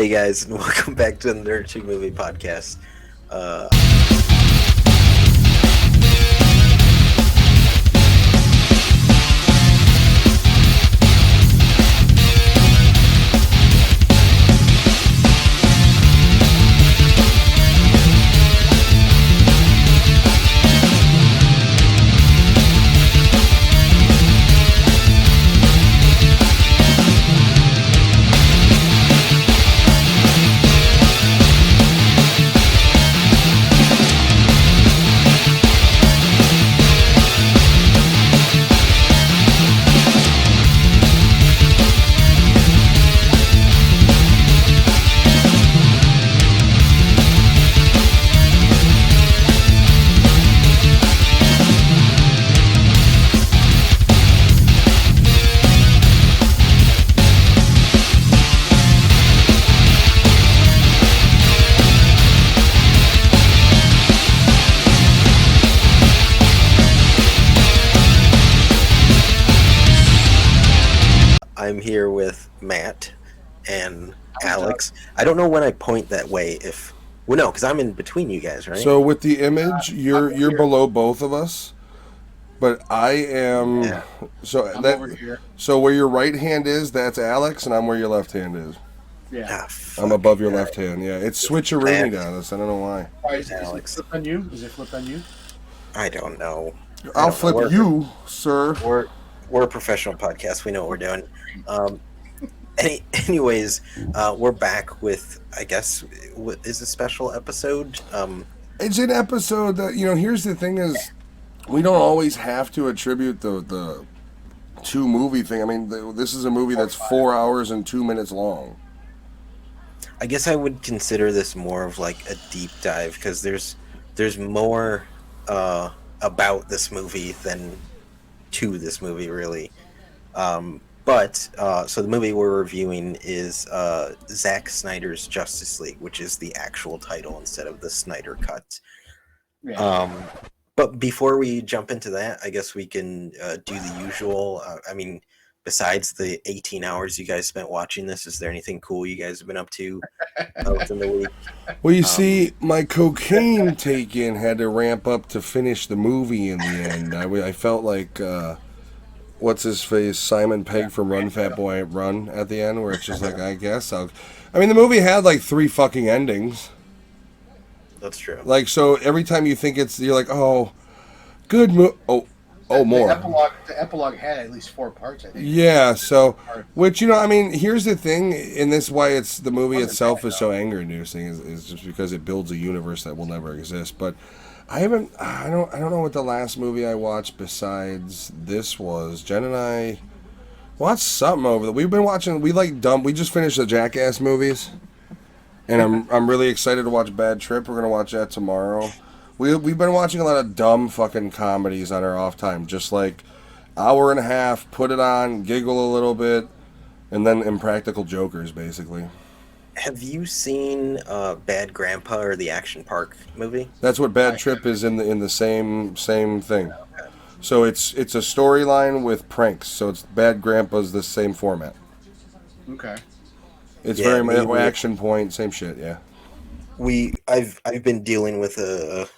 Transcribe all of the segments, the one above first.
Hey guys, and welcome back to the Nerdattude Movie Podcast. Uh, I'm here with Matt and Alex. I don't know when I point that way. No, because I'm in between you guys, right? So with the image, you're below both of us, but I am. Yeah. So I'm that over here. so where your right hand is, that's Alex, and I'm where your left hand is. Yeah. I'm above your All left hand. Yeah, it's switcheroony down this. I don't know why. Is Alex. it flipped on you? Is it flipped on you? I don't know. I'll don't know. flip you, sir. We're a professional podcast. We know what we're doing. Anyways, we're back with, I guess, is a special episode. It's an episode that here's the thing is, we don't always have to attribute the two movie thing. I mean, this is a movie that's 4 hours and 2 minutes long. I guess I would consider this more of like a deep dive because there's more about this movie than to this movie, really. So the movie we're reviewing is Zack Snyder's Justice League, which is the actual title instead of the Snyder Cut. Yeah. But before we jump into that, I guess we can do the usual. Besides the 18 hours you guys spent watching this, is there anything cool you guys have been up to within the week? Well, you see, my cocaine take-in had to ramp up to finish the movie in the end. I felt like, what's his face, Simon Pegg from Run Fat Boy Run at the end, where it's just like, I guess the movie had like 3 fucking endings. That's true. Like, so every time you think you're like, oh, good movie. More. The epilogue had at least 4 parts, I think. Yeah, so, which, here's the thing, and this is why the movie itself is so anger-inducing, is just because it builds a universe that will never exist. But I don't know what the last movie I watched besides this was. Jen and I watched something over we've been watching, we just finished the Jackass movies, and I'm really excited to watch Bad Trip. We're going to watch that tomorrow. We've been watching a lot of dumb fucking comedies on our off time, just like hour and a half, put it on, giggle a little bit, and then Impractical Jokers, basically. Have you seen Bad Grandpa or the Action Park movie? That's what Bad Trip is in the same thing. So it's a storyline with pranks. So it's Bad Grandpa's the same format. Okay. It's Yeah, very action point, same shit. Yeah. I've been dealing with a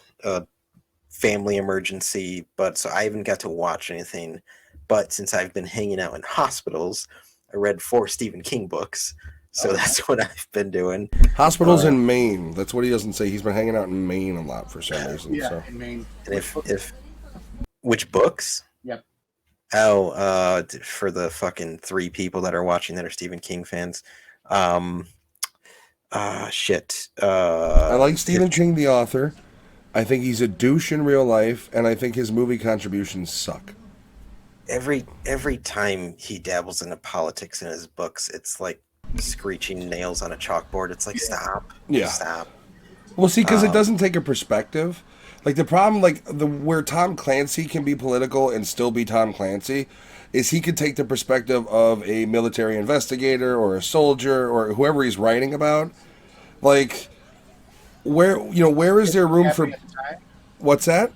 family emergency, so I haven't got to watch anything. But since I've been hanging out in hospitals, I read 4 Stephen King books. So that's what I've been doing. Hospitals in Maine. That's what he doesn't say. He's been hanging out in Maine a lot for some reason. Yeah, so. in Maine. And which books? Yep. Oh, for the fucking 3 people that are watching that are Stephen King fans. Shit. I like Stephen King, the author. I think he's a douche in real life, and I think his movie contributions suck. Every time he dabbles into politics in his books, it's like screeching nails on a chalkboard. It's like, stop. Yeah. Stop. Well, see, because it doesn't take a perspective. Like, the problem, where Tom Clancy can be political and still be Tom Clancy, is he could take the perspective of a military investigator or a soldier or whoever he's writing about. Like, where is there room for... What's that?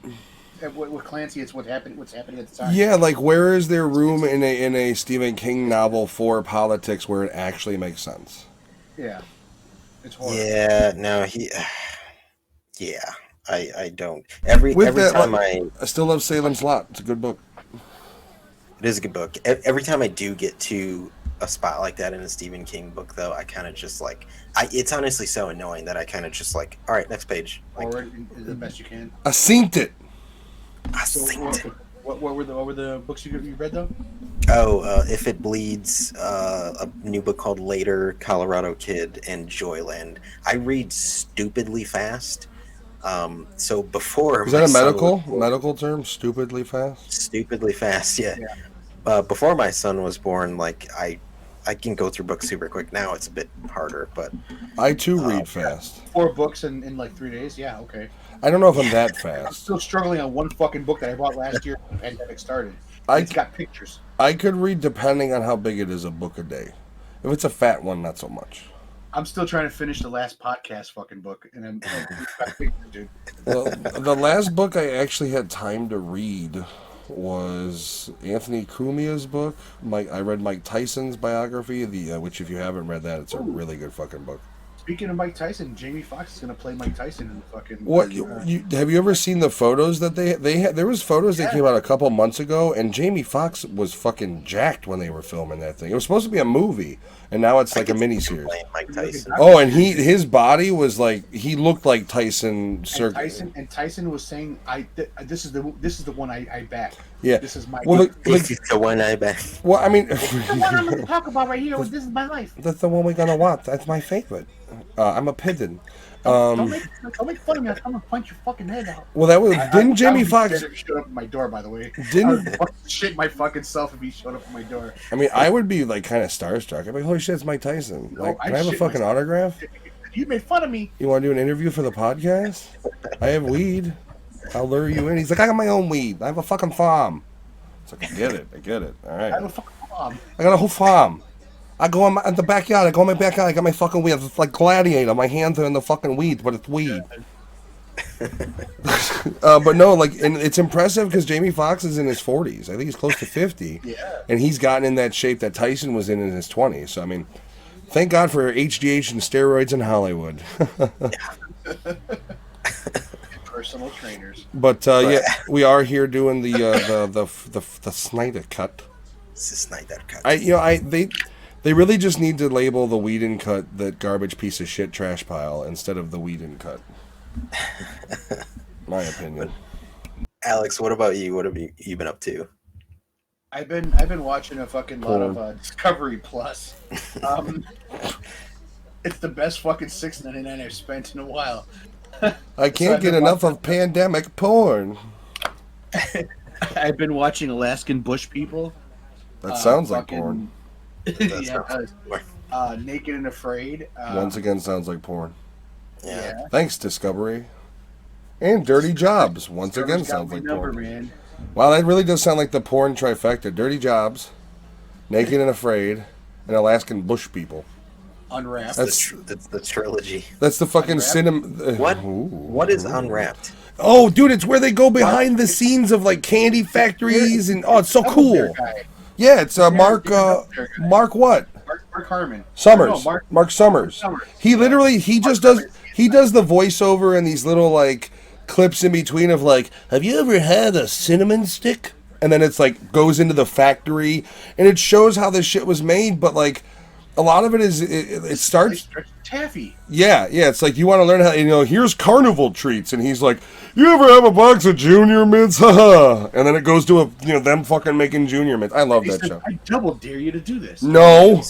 With Clancy, it's what's happening at the time. Yeah, like, where is there room in a Stephen King novel for politics where it actually makes sense? Yeah. It's horror. Yeah, no, yeah, I don't. Every time I still love Salem's Lot. It's a good book. It is a good book. Every time I do get to a spot like that in a Stephen King book, though, I kind of just like, it's honestly so annoying that I kind of just like, all right, next page. Like, Forward the best you can. I synced it. What were the books you read though? Oh, If It Bleeds, a new book called Later, Colorado Kid, and Joyland. I read stupidly fast. So before is that a medical term? Stupidly fast. Stupidly fast, yeah. Before my son was born, like I can go through books super quick. Now it's a bit harder, but I too read fast. 4 books in like 3 days. Yeah, okay. I don't know if I'm that fast. I'm still struggling on one fucking book that I bought last year when the pandemic started. It's got pictures. I could read, depending on how big it is, a book a day. If it's a fat one, not so much. I'm still trying to finish the last podcast fucking book, and I'm dude. The last book I actually had time to read was Anthony Cumia's book. I read Mike Tyson's biography, which if you haven't read that, it's a really good fucking book. Speaking of Mike Tyson, Jamie Foxx is going to play Mike Tyson in the fucking... What have you ever seen the photos that they had? There was photos that came out a couple months ago, and Jamie Foxx was fucking jacked when they were filming that thing. It was supposed to be a movie, and now it's like a miniseries. Mike Tyson. Oh, and his body was like, he looked like Tyson. And Tyson was saying, this is the one I back. Yeah, this is my. Well, this is the one I back. Well, I mean, the one I'm going to talk about right here. This is my life. That's the one we're gonna watch. That's my favorite. I'm a pigeon. Don't make fun of me. I'm gonna punch your fucking head out. Well, that was didn't Jamie Foxx showed up at my door? By the way, didn't I would fucking shit my fucking self if he showed up at my door. I mean, I would be like kind of starstruck. I'd be like, holy shit, it's Mike Tyson. Like, can I have a fucking autograph? You made fun of me. You want to do an interview for the podcast? I have weed. I'll lure you in. He's like, I got my own weed. I have a fucking farm. It's like, I get it. All right. I have a fucking farm. I got a whole farm. I go in the backyard. I got my fucking weed. It's like Gladiator. My hands are in the fucking weeds, but it's weed. But no, like, and it's impressive because Jamie Foxx is in his 40s. I think he's close to 50. Yeah. And he's gotten in that shape that Tyson was in his 20s. So, I mean, thank God for HGH and steroids in Hollywood. Personal trainers. But yeah, we are here doing the Snyder Cut. This is Snyder Cut. They really just need to label the Whedon Cut the garbage piece of shit trash pile instead of the Whedon Cut. My opinion. Alex, what about you? What have you been up to? I've been watching a fucking lot of Discovery Plus. It's the best fucking $6.99 I've spent in a while. I can't get enough of pandemic porn. I've been watching Alaskan Bush People. That sounds like porn. Yeah, Naked and Afraid. Once again, sounds like porn. Yeah. Thanks, Discovery. And Dirty Jobs. Once again, sounds like porn. Man. Wow, that really does sound like the porn trifecta. Dirty Jobs, Naked and Afraid, and Alaskan Bush People. Unwrapped. That's the trilogy. That's the fucking cinema. What is Unwrapped? Oh, dude, it's where they go behind the scenes of like candy factories and it's so cool. Yeah, it's Mark what? Mark Harmon. Summers. No, Mark Summers. He literally does the voiceover and these little like clips in between of like, have you ever had a cinnamon stick? And then it's like goes into the factory and it shows how this shit was made, but like a lot of it is it starts taffy. Yeah, it's like you want to learn how here's carnival treats and he's like, you ever have a box of Junior Mints? Haha. And then it goes to them fucking making Junior Mints. I love that show. I double dare you to do this. No.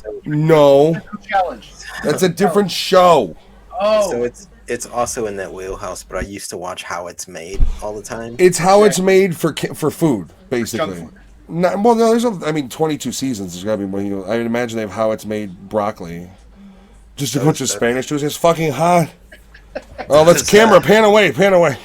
Challenge. That's a different show. Oh. So it's also in that wheelhouse, but I used to watch How It's Made all the time. It's how it's made for food, basically. No, there's 22 seasons. There's got to be more. I would imagine they have How It's Made broccoli. Just a bunch of Spanish dudes. It's fucking hot. Oh, let's camera pan away.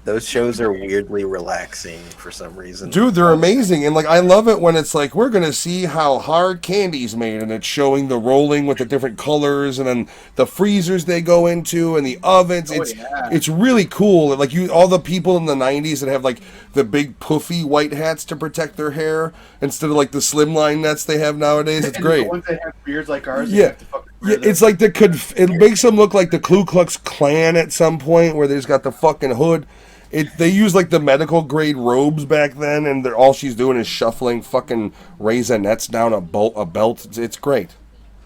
Those shows are weirdly relaxing for some reason. Dude, they're amazing. And like I love it when it's like we're going to see how hard candy's made and it's showing the rolling with the different colors and then the freezers they go into and the ovens. It's really cool. Like all the people in the 90s that have like the big puffy white hats to protect their hair instead of like the slimline nets they have nowadays. It's great. The ones that have beards like ours. Yeah. Yeah, it's like it makes them look like the Ku Klux Klan at some point, where they've got the fucking hood. They use like the medical grade robes back then, and all she's doing is shuffling fucking raisinets down a belt. It's great.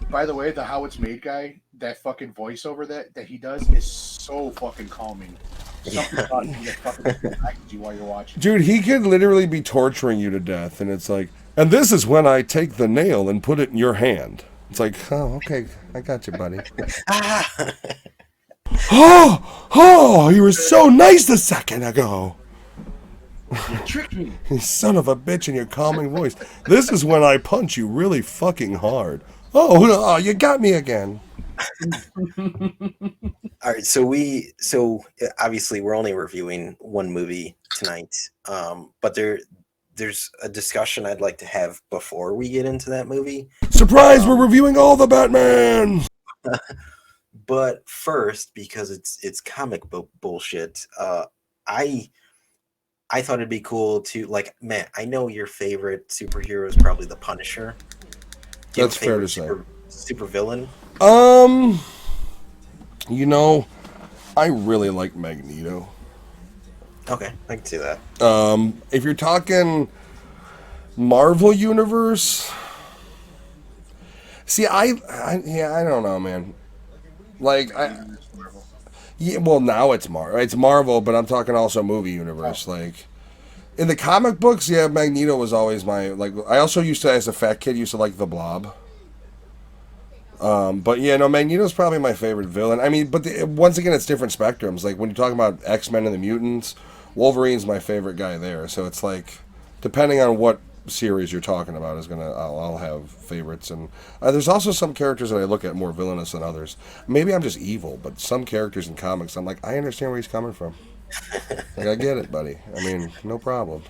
By the way, the How It's Made guy, that fucking voiceover that he does is so fucking calming. Something about you that fucking relaxes you while you're watching. Dude, he could literally be torturing you to death, and it's like, and this is when I take the nail and put it in your hand. It's like, oh, okay, I got you, buddy. Oh, you were so nice a second ago. You tricked me. You son of a bitch in your calming voice. This is when I punch you really fucking hard. Oh, you got me again. All right, so obviously we're only reviewing one movie tonight, but there's a discussion I'd like to have before we get into that movie. Surprise! We're reviewing all the Batman. But first, because it's comic book bullshit, I thought it'd be cool to, like, Matt, I know your favorite superhero is probably the Punisher. That's fair to say. Super villain. You know, I really like Magneto. Okay, I can see that. If you're talking Marvel Universe, see, I don't know, man. Like, well, now it's Marvel, but I'm talking also movie universe. Like, in the comic books, yeah, Magneto was always my, like, I also used to, as a fat kid, used to like the Blob. But yeah, no, Magneto's probably my favorite villain. I mean, but once again, it's different spectrums. Like, when you're talking about X-Men and the Mutants, Wolverine's my favorite guy there. So it's like, depending on what series you're talking about, I'll have favorites. And there's also some characters that I look at more villainous than others. Maybe I'm just evil, but some characters in comics, I'm like, I understand where he's coming from. Like, I get it, buddy. I mean, no problem.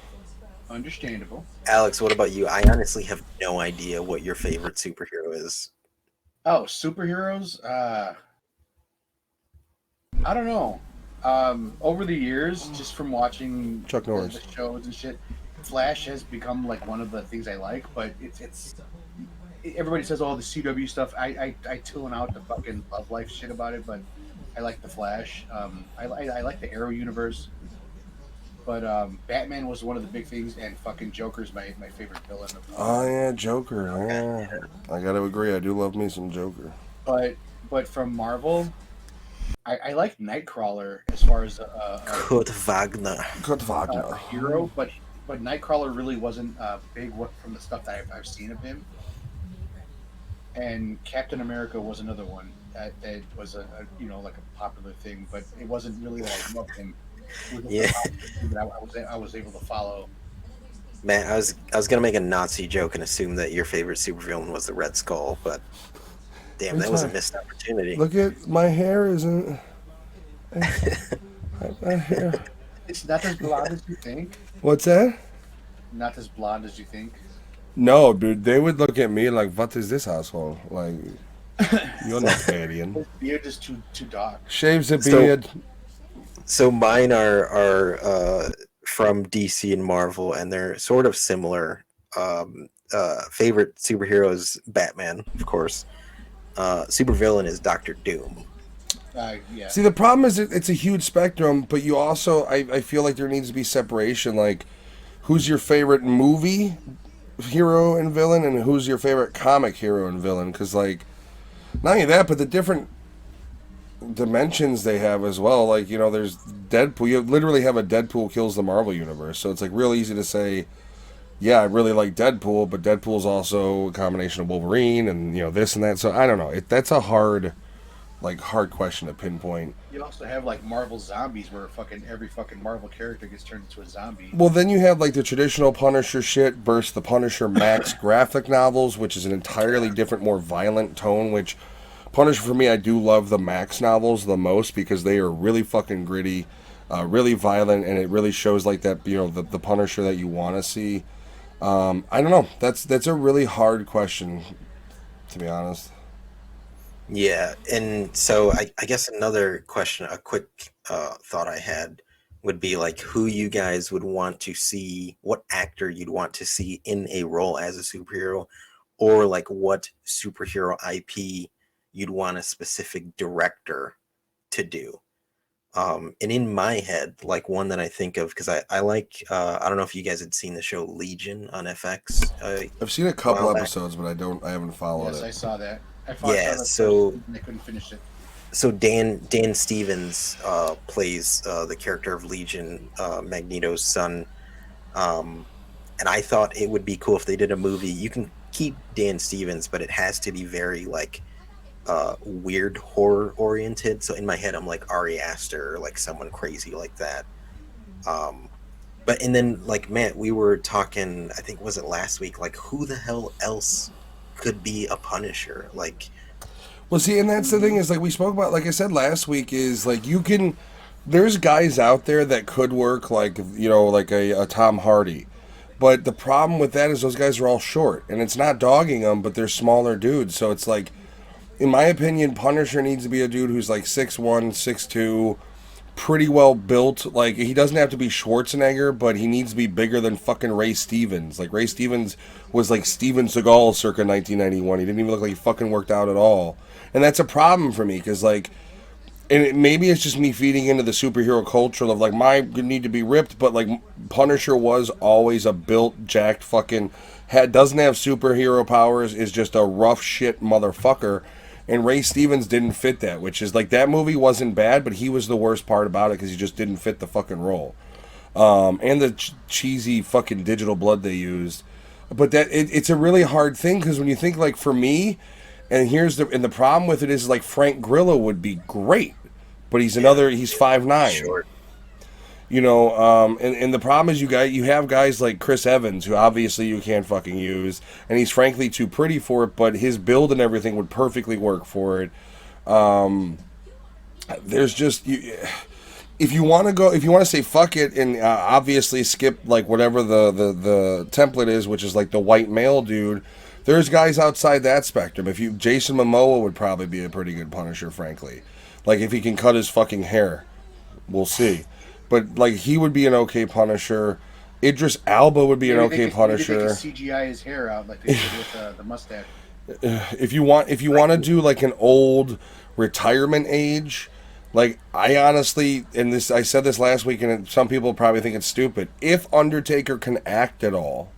Understandable. Alex, what about you? I honestly have no idea what your favorite superhero is. Oh, superheroes? I don't know. Over the years, just from watching Chuck Norris the shows and shit, Flash has become like one of the things I like. But it's everybody says all the CW stuff. I tune out the fucking love life shit about it. But I like the Flash. I like the Arrow universe. But Batman was one of the big things, and fucking Joker's my favorite villain. Oh yeah, Joker. Yeah, I gotta agree. I do love me some Joker. But from Marvel, I like Nightcrawler as far as Kurt Wagner. A hero, but Nightcrawler really wasn't big from the stuff that I've seen of him. And Captain America was another one that was a like a popular thing, but it wasn't really that I loved him. Yeah, I was able to follow. Man, I was gonna make a Nazi joke and assume that your favorite supervillain was the Red Skull, but damn, that was a missed opportunity. Look at my hair, isn't? My hair. It's not as blonde as you think. What's that? Not as blonde as you think. No, dude, they would look at me like, "What is this asshole?" Like, you're not Aryan. His beard is too dark. Shaves the beard. So mine are from DC and Marvel, and they're sort of similar. Favorite superhero is Batman, of course. Supervillain is Doctor Doom. Yeah. See, the problem is it's a huge spectrum, but you also, I feel like there needs to be separation. Like, who's your favorite movie hero and villain, and who's your favorite comic hero and villain? Because, like, not only that, but the different dimensions they have as well. Like, there's Deadpool. You literally have a Deadpool kills the Marvel universe, so it's like real easy to say, yeah, I really like Deadpool, but Deadpool's also a combination of Wolverine and this and that. So I don't know. That's a hard question to pinpoint. You also have like Marvel zombies, where every fucking Marvel character gets turned into a zombie. Well, then you have like the traditional Punisher shit versus the Punisher Max graphic novels, which is an entirely different, more violent tone. Which Punisher, for me, I do love the Max novels the most because they are really fucking gritty, really violent, and it really shows like that, the Punisher that you want to see. I don't know. That's a really hard question, to be honest. Yeah, and so I guess another question, a quick thought I had would be like who you guys would want to see, what actor you'd want to see in a role as a superhero, or like what superhero IP you'd want a specific director to do. And in my head, like one that I think of, because I like, I don't know if you guys had seen the show Legion on FX. I've seen a couple while back. episodes, but I haven't followed Yes, it. I saw that. Yeah, saw the so- first, and I couldn't finish it. So Dan Stevens plays the character of Legion, Magneto's son. And I thought it would be cool if they did a movie. You can keep Dan Stevens, but it has to be very like weird horror oriented. So in my head, I'm like Ari Aster or like someone crazy like that. But and then like Matt, we were talking. I think was it last week? Like who the hell else could be a Punisher? Like. Well, see, and that's the thing is like we spoke about, like I said last week, is like you can. There's guys out there that could work, like like a Tom Hardy, but the problem with that is those guys are all short, and it's not dogging them, but they're smaller dudes. So it's like, in my opinion, Punisher needs to be a dude who's like 6'1", 6'2", pretty well built. Like he doesn't have to be Schwarzenegger, but he needs to be bigger than fucking Ray Stevens. Like Ray Stevens was like Steven Seagal circa 1991. He didn't even look like he fucking worked out at all. And that's a problem for me, because, like, maybe it's just me feeding into the superhero culture of, like, my need to be ripped, but, like, Punisher was always a built, jacked fucking, doesn't have superhero powers, is just a rough shit motherfucker, and Ray Stevens didn't fit that, which is, like, that movie wasn't bad, but he was the worst part about it, because he just didn't fit the fucking role. And the cheesy fucking digital blood they used. But it's a really hard thing, because when you think, like, for me... And the problem with it is like Frank Grillo would be great, but he's 5'9". Short. And the problem is you have guys like Chris Evans, who obviously you can't fucking use, and he's frankly too pretty for it, but his build and everything would perfectly work for it. There's just if you want to say fuck it and obviously skip like whatever the template is, which is like the white male dude. There's guys outside that spectrum. Jason Momoa would probably be a pretty good Punisher, frankly. Like if he can cut his fucking hair, we'll see. But like he would be an okay Punisher. Idris Elba would be an okay Punisher. Maybe they could CGI his hair out like they did with the mustache. If you want to do like an old retirement age, like I honestly, I said this last week, and some people probably think it's stupid. If Undertaker can act at all.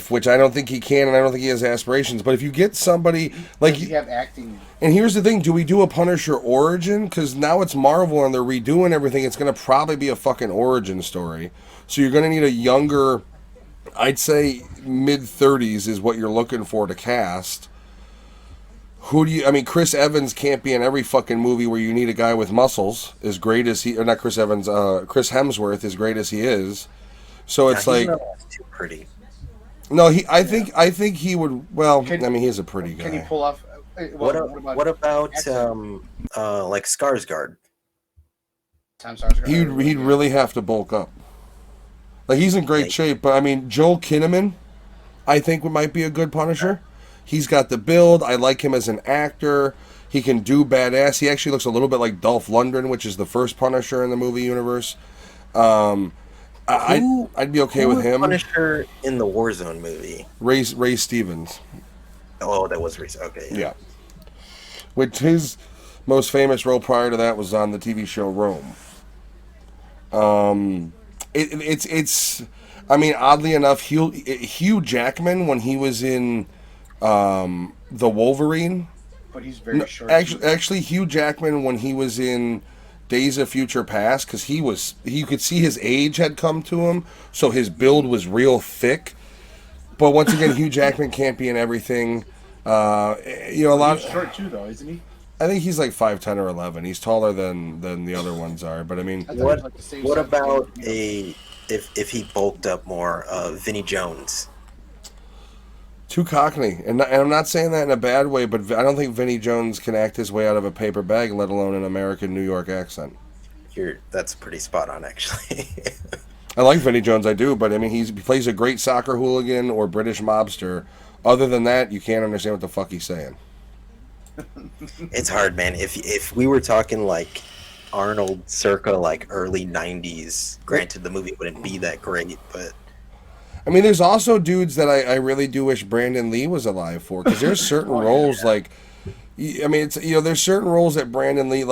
Which I don't think he can, and I don't think he has aspirations. But if you get somebody like you have acting, and here's the thing: do we do a Punisher origin? Because now it's Marvel and they're redoing everything. It's going to probably be a fucking origin story. So you're going to need a younger, I'd say mid-30s is what you're looking for to cast. Chris Evans can't be in every fucking movie where you need a guy with muscles as great as he, or not Chris Evans, Chris Hemsworth as great as he is. So it's like too pretty. No, I think he would. Well, he's a pretty guy. Can he pull off? What about like Skarsgård? Tom Skarsgård. He'd really have to bulk up. Like he's in great shape, but Joel Kinnaman, I think might be a good Punisher. He's got the build. I like him as an actor. He can do badass. He actually looks a little bit like Dolph Lundgren, which is the first Punisher in the movie universe. I'd be okay with him. Punisher in the Warzone movie. Ray Stevens. Oh, that was recent. Okay. Yeah. Which his most famous role prior to that was on the TV show Rome. It's. Oddly enough, Hugh Jackman when he was in the Wolverine. But he's very short. Actually, Hugh Jackman when he was in Days of Future Past, because you could see his age had come to him, so his build was real thick. But once again, Hugh Jackman can't be in everything. A lot. He's short too, though, isn't he? I think he's like 5'10" or 11. He's taller than the other ones are. But what about if he bulked up more, Vinnie Jones? Too cockney, and I'm not saying that in a bad way, but I don't think Vinnie Jones can act his way out of a paper bag, let alone an American New York accent. That's pretty spot on, actually. I like Vinnie Jones, I do, but he plays a great soccer hooligan or British mobster. Other than that, you can't understand what the fuck he's saying. It's hard, man. If we were talking like Arnold circa like early 90s, granted the movie wouldn't be that great, but there's also dudes that I really do wish Brandon Lee was alive for, because there's certain roles like I mean, it's there's certain roles that Brandon Lee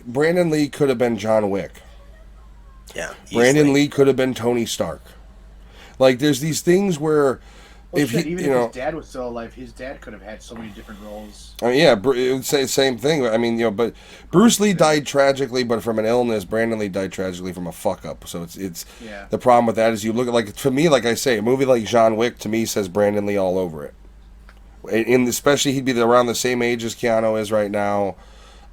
Brandon Lee could have been John Wick. Yeah, Brandon easily. Lee could have been Tony Stark. Like there's these things where Well, if shit, he even if his dad was still alive, his dad could have had so many different roles. I mean, yeah, it would say the same thing. I mean, but Bruce Lee died tragically, but from an illness. Brandon Lee died tragically from a fuck up. So it's Yeah. the problem with that is you look at to me, like I say, a movie like John Wick to me says Brandon Lee all over it. And especially he'd be around the same age as Keanu is right now.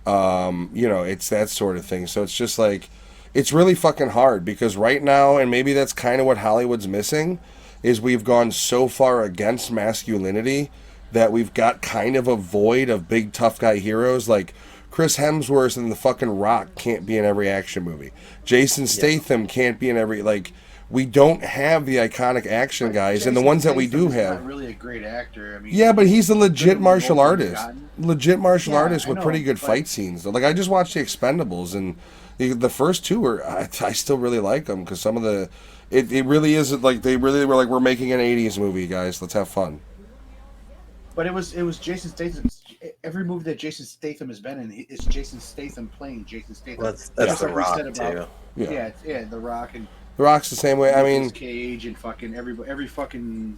It's that sort of thing. So it's just like it's really fucking hard because right now, and maybe that's kind of what Hollywood's missing, is we've gone so far against masculinity that we've got kind of a void of big tough guy heroes like Chris Hemsworth and the fucking Rock can't be in every action movie. Jason Statham can't be in every we don't have the iconic action guys, and the ones that we do have. Not really a great actor. I mean, Yeah, but he's a legit martial artist. Gotten. Legit martial artist I with know, pretty good but- fight scenes. Like I just watched the Expendables, and the first two were I still really like them because some of the it really is like they really were like we're making an '80s movie, guys. Let's have fun. But it was Jason Statham. Every movie that Jason Statham has been in, it's Jason Statham playing Jason Statham. Well, that's Just The like we Rock said too. Yeah, The Rock and The Rock's the same way. I mean, Nicolas Cage and fucking every fucking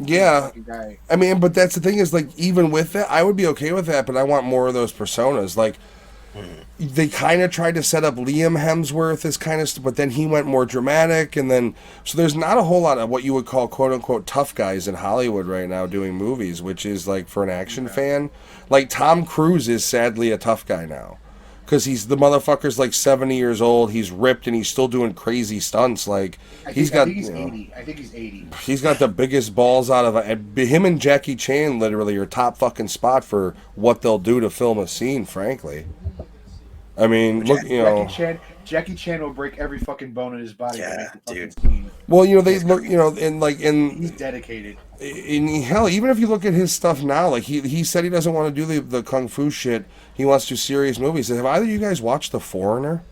yeah. fucking guy. I mean, but that's the thing is like even with that, I would be okay with that, but I want more of those personas. Like they kind of tried to set up Liam Hemsworth as kind of, but then he went more dramatic, and then so there's not a whole lot of what you would call quote unquote tough guys in Hollywood right now doing movies, which is like for an action fan, like Tom Cruise is sadly a tough guy now. Because the motherfucker's like 70 years old, he's ripped, and he's still doing crazy stunts. Like I he's think got, he's 80. I think he's 80. he's got the biggest balls out of him and Jackie Chan. Literally, are top fucking spot for what they'll do to film a scene. Frankly, I mean, look, Jackie Chan will break every fucking bone in his body to Yeah, make the fucking dude. scene. well, they look, in He's dedicated. hell, even if you look at his stuff now, like he said he doesn't want to do the kung fu shit. He wants to do serious movies. Have either of you guys watched The Foreigner?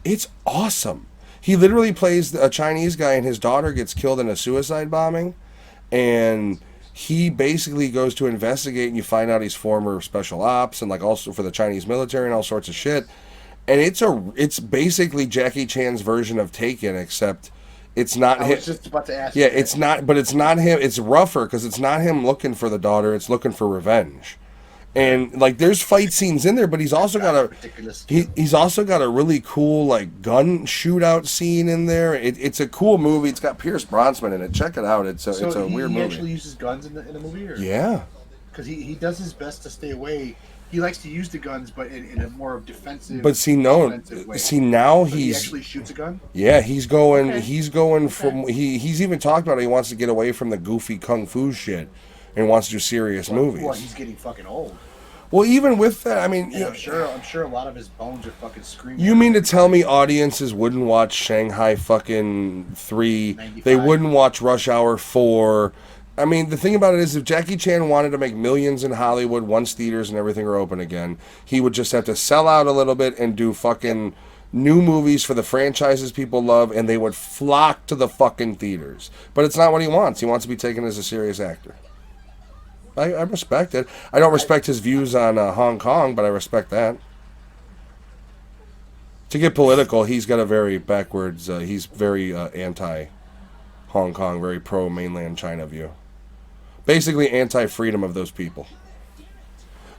It's awesome. He literally plays a Chinese guy, and his daughter gets killed in a suicide bombing, and he basically goes to investigate, and you find out he's former special ops and like also for the Chinese military and all sorts of shit. And it's basically Jackie Chan's version of Taken, except it's not I him. was just about to ask. Yeah, you that. it's not, but it's not him. It's rougher because it's not him looking for the daughter. It's looking for revenge. And like, there's fight scenes in there, but he's also got a ridiculous. he's also got a really cool like gun shootout scene in there. It's a cool movie. It's got Pierce Brosnan in it. Check it out. It's a weird he movie. actually uses guns in the movie, or Yeah. because he does his best to stay away. He likes to use the guns, but in a more defensive. But offensive way. now So he he's actually shoots a gun. yeah, he's going Okay. he's going from he's even talked about he wants to get away from the goofy kung fu shit and wants to do serious movies. Well, he's getting fucking old. Well, even with that, I mean, And I'm sure a lot of his bones are fucking screaming. you mean to tell me audiences wouldn't watch Shanghai fucking 3? 95. They wouldn't watch Rush Hour 4. I mean, the thing about it is if Jackie Chan wanted to make millions in Hollywood once theaters and everything are open again, he would just have to sell out a little bit and do fucking new movies for the franchises people love, and they would flock to the fucking theaters. But it's not what he wants. He wants to be taken as a serious actor. I respect it. I don't respect his views on Hong Kong, but I respect that. To get political, he's got a very backwards, he's very anti-Hong Kong, very pro-mainland China view. Basically anti-freedom of those people.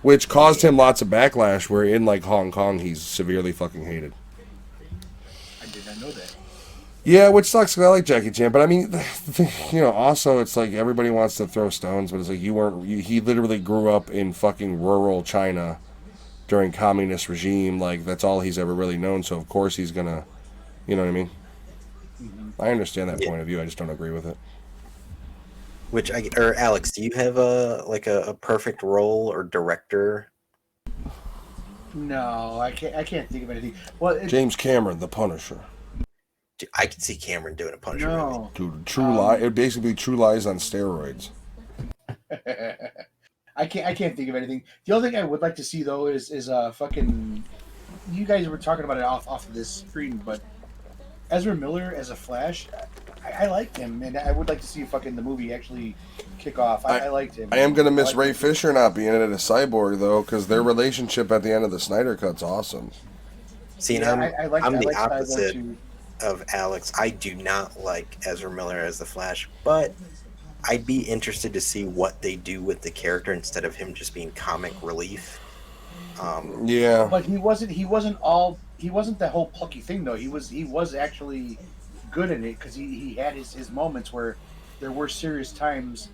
Which caused him lots of backlash, where in like Hong Kong, he's severely fucking hated. I did not know that. Yeah, which sucks because I like Jackie Chan, but I mean, also it's like everybody wants to throw stones, but it's like he literally grew up in fucking rural China during communist regime, like that's all he's ever really known, so of course he's gonna, you know what I mean? I understand that point of view, I just don't agree with it. Or Alex, do you have a perfect role or director? No, I can't think of anything. Well, James Cameron, The Punisher. Dude, I could see Cameron doing a Punisher movie. no. Dude, it basically True Lies on steroids. I can't think of anything. The only thing I would like to see though is fucking. You guys were talking about it off of this screen, but Ezra Miller as a Flash, I liked him, and I would like to see fucking the movie actually kick off. I liked him. I am gonna miss liked Ray him. Fisher not being in it as Cyborg though, because their relationship at the end of the Snyder Cut's awesome. See, Yeah, and I'm the Cyborg opposite too. of Alex. I do not like Ezra Miller as the Flash, but I'd be interested to see what they do with the character instead of him just being comic relief. Yeah, But he wasn't. He wasn't the whole plucky thing though. He was actually good in it because he had his moments where there were serious times,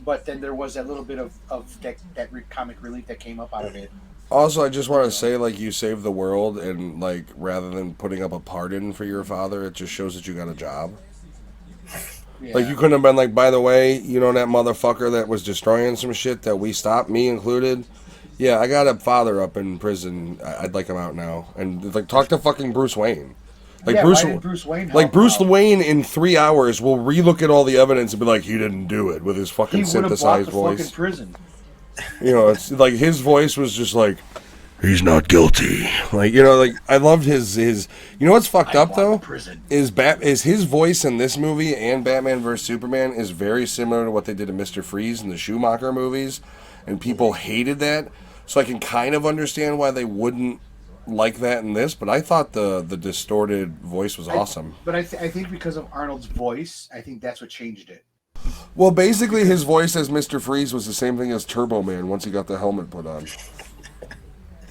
but then there was that little bit of that comic relief that came up out of it. also, I just want to say, like, you saved the world, and, like, rather than putting up a pardon for your father, it just shows that you got a job. Yeah. Like, you couldn't have been like, by the way, you know that motherfucker that was destroying some shit that we stopped, me included? Yeah, I got a father up in prison. I'd like him out now. And, like, talk to fucking Bruce Wayne. Like, yeah, Bruce, why did Bruce Wayne help like Bruce out? Wayne in 3 hours will relook at all the evidence and be like, he didn't do it with his fucking He would have blocked synthesized the voice. fucking prison. You know, it's like his voice was just like, he's not guilty. Like, you know, like I loved his. You know what's fucked up though? Prison. Is his voice in this movie and Batman vs Superman is very similar to what they did to Mr. Freeze in the Schumacher movies, and people hated that. So I can kind of understand why they wouldn't like that in this, but I thought the distorted voice was awesome. But I think because of Arnold's voice, I think that's what changed it. Well, basically his voice as Mr. Freeze was the same thing as Turbo Man once he got the helmet put on.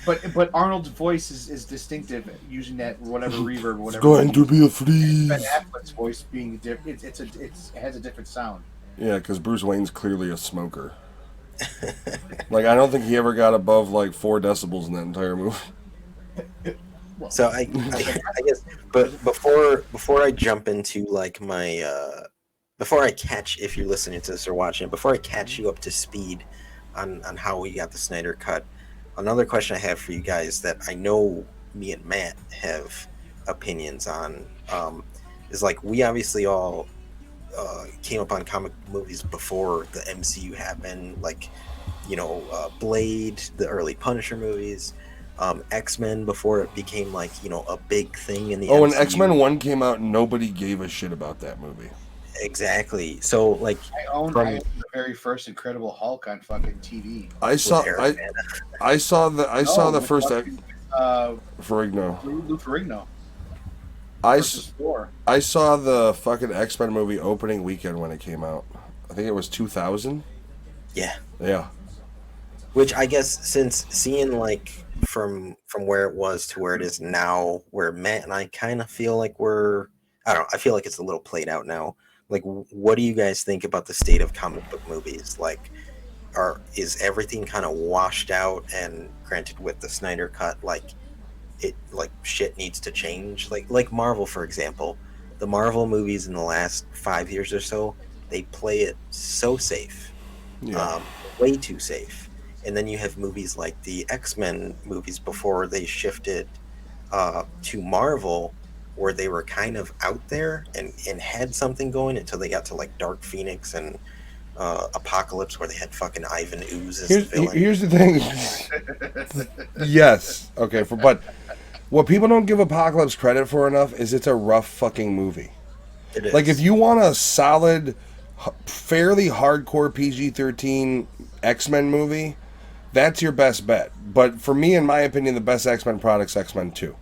But Arnold's voice is distinctive using that whatever reverb, whatever. It's going to be a freeze. Ben Affleck's voice being different, it has a different sound. Yeah, because Bruce Wayne's clearly a smoker. Like, I don't think he ever got above like 4 decibels in that entire movie. So I guess, but before I jump into like my before I catch, if you're listening to this or watching it, before I catch you up to speed on how we got the Snyder Cut, another question I have for you guys that I know me and Matt have opinions on is like, we obviously all came up on comic movies before the MCU happened, like, you know, Blade, the early Punisher movies, X-Men before it became like, you know, a big thing in the MCU. When X-Men 1 came out, nobody gave a shit about that movie. Exactly. So like, I owned the very first Incredible Hulk on fucking TV. I saw the first Ferrigno. Lou Ferrigno. I Thor. saw the fucking X-Men movie opening weekend when it came out. I think it was 2000. Yeah. Yeah. Which I guess, since seeing like from where it was to where it is now, where Matt and I kind of feel like I feel like it's a little played out now. Like, what do you guys think about the state of comic book movies? Like, is everything kind of washed out? And granted, with the Snyder Cut, like shit needs to change. Like Marvel, for example, the Marvel movies in the last 5 years or so, they play it so safe, way too safe. And then you have movies like the X-Men movies before they shifted to Marvel, where they were kind of out there and had something going until they got to like Dark Phoenix and Apocalypse, where they had fucking Ivan Ooze as the villain. Here's the thing. Yes. Okay. But what people don't give Apocalypse credit for enough is it's a rough fucking movie. It is. Like, if you want a solid, fairly hardcore PG-13 X-Men movie, that's your best bet. But for me, in my opinion, the best X-Men product's X-Men 2.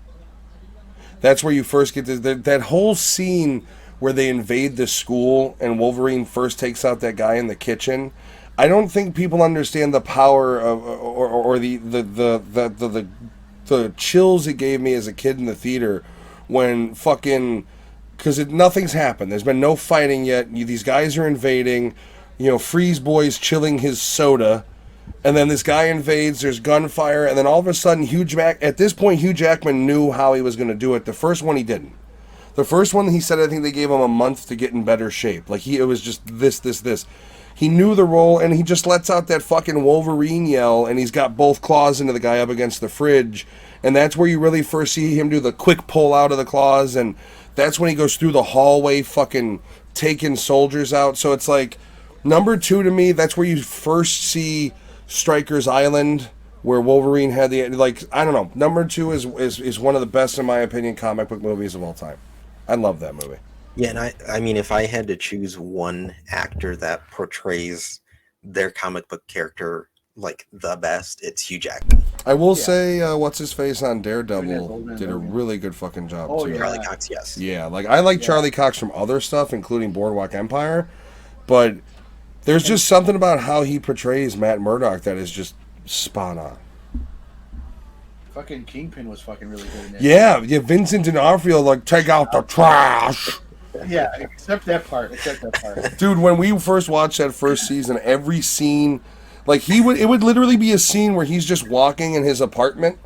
That's where you first get that whole scene where they invade the school and Wolverine first takes out that guy in the kitchen. I don't think people understand the power of or the chills it gave me as a kid in the theater when fucking, because nothing's happened. There's been no fighting yet. These guys are invading. You know, Freeze Boy's chilling his soda. And then this guy invades, there's gunfire, and then all of a sudden, at this point, Hugh Jackman knew how he was going to do it. The first one, he didn't. The first one, he said, I think they gave him a month to get in better shape. Like, it was just this. He knew the role, and he just lets out that fucking Wolverine yell, and he's got both claws into the guy up against the fridge. And that's where you really first see him do the quick pull out of the claws, and that's when he goes through the hallway fucking taking soldiers out. So it's like, number 2 to me, that's where you first see Stryker's Island, where Wolverine had I don't know. Number 2 is one of the best, in my opinion, comic book movies of all time. I love that movie. Yeah, and I mean, if I had to choose one actor that portrays their comic book character like the best, it's Hugh Jackman. I will Yeah. say, what's his face on Even as Daredevil Old Man did a Logan. really good fucking job Oh, too. yeah. Charlie Cox, yes. Yeah, like I like Yeah. Charlie Cox from other stuff, including Boardwalk Empire, but there's just something about how he portrays Matt Murdock that is just spot on. Fucking Kingpin was fucking really good in that. Yeah, Vincent D'Onofrio like take out the trash. Yeah, except that part. Dude, when we first watched that first season, every scene, like it would literally be a scene where he's just walking in his apartment,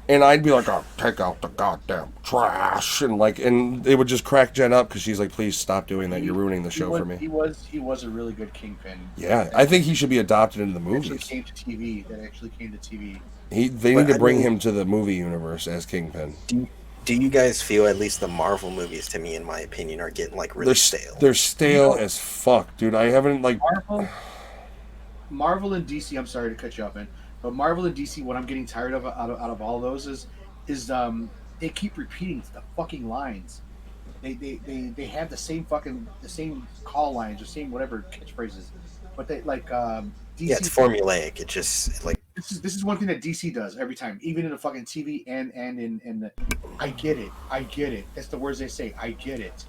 and I'd be like, "Oh, take out the goddamn trash," and it would just crack Jen up because she's like, "Please stop doing that. You're ruining the show for me." He was a really good Kingpin. Yeah, I think he should be adopted into the That actually movies. came to TV. They But need to I bring mean- him to the movie universe as Kingpin. Do you guys feel at least the Marvel movies, to me, in my opinion, are getting like really stale? They're stale as fuck, dude. I haven't like. Marvel and DC. I'm sorry to cut you off, man, but Marvel and DC. What I'm getting tired of out of all of those is they keep repeating the fucking lines. They have the same call lines or same whatever catchphrases, but they like DC. Yeah, it's formulaic. It just like This is one thing that DC does every time, even in the fucking TV and in the. I get it. That's the words they say. I get it.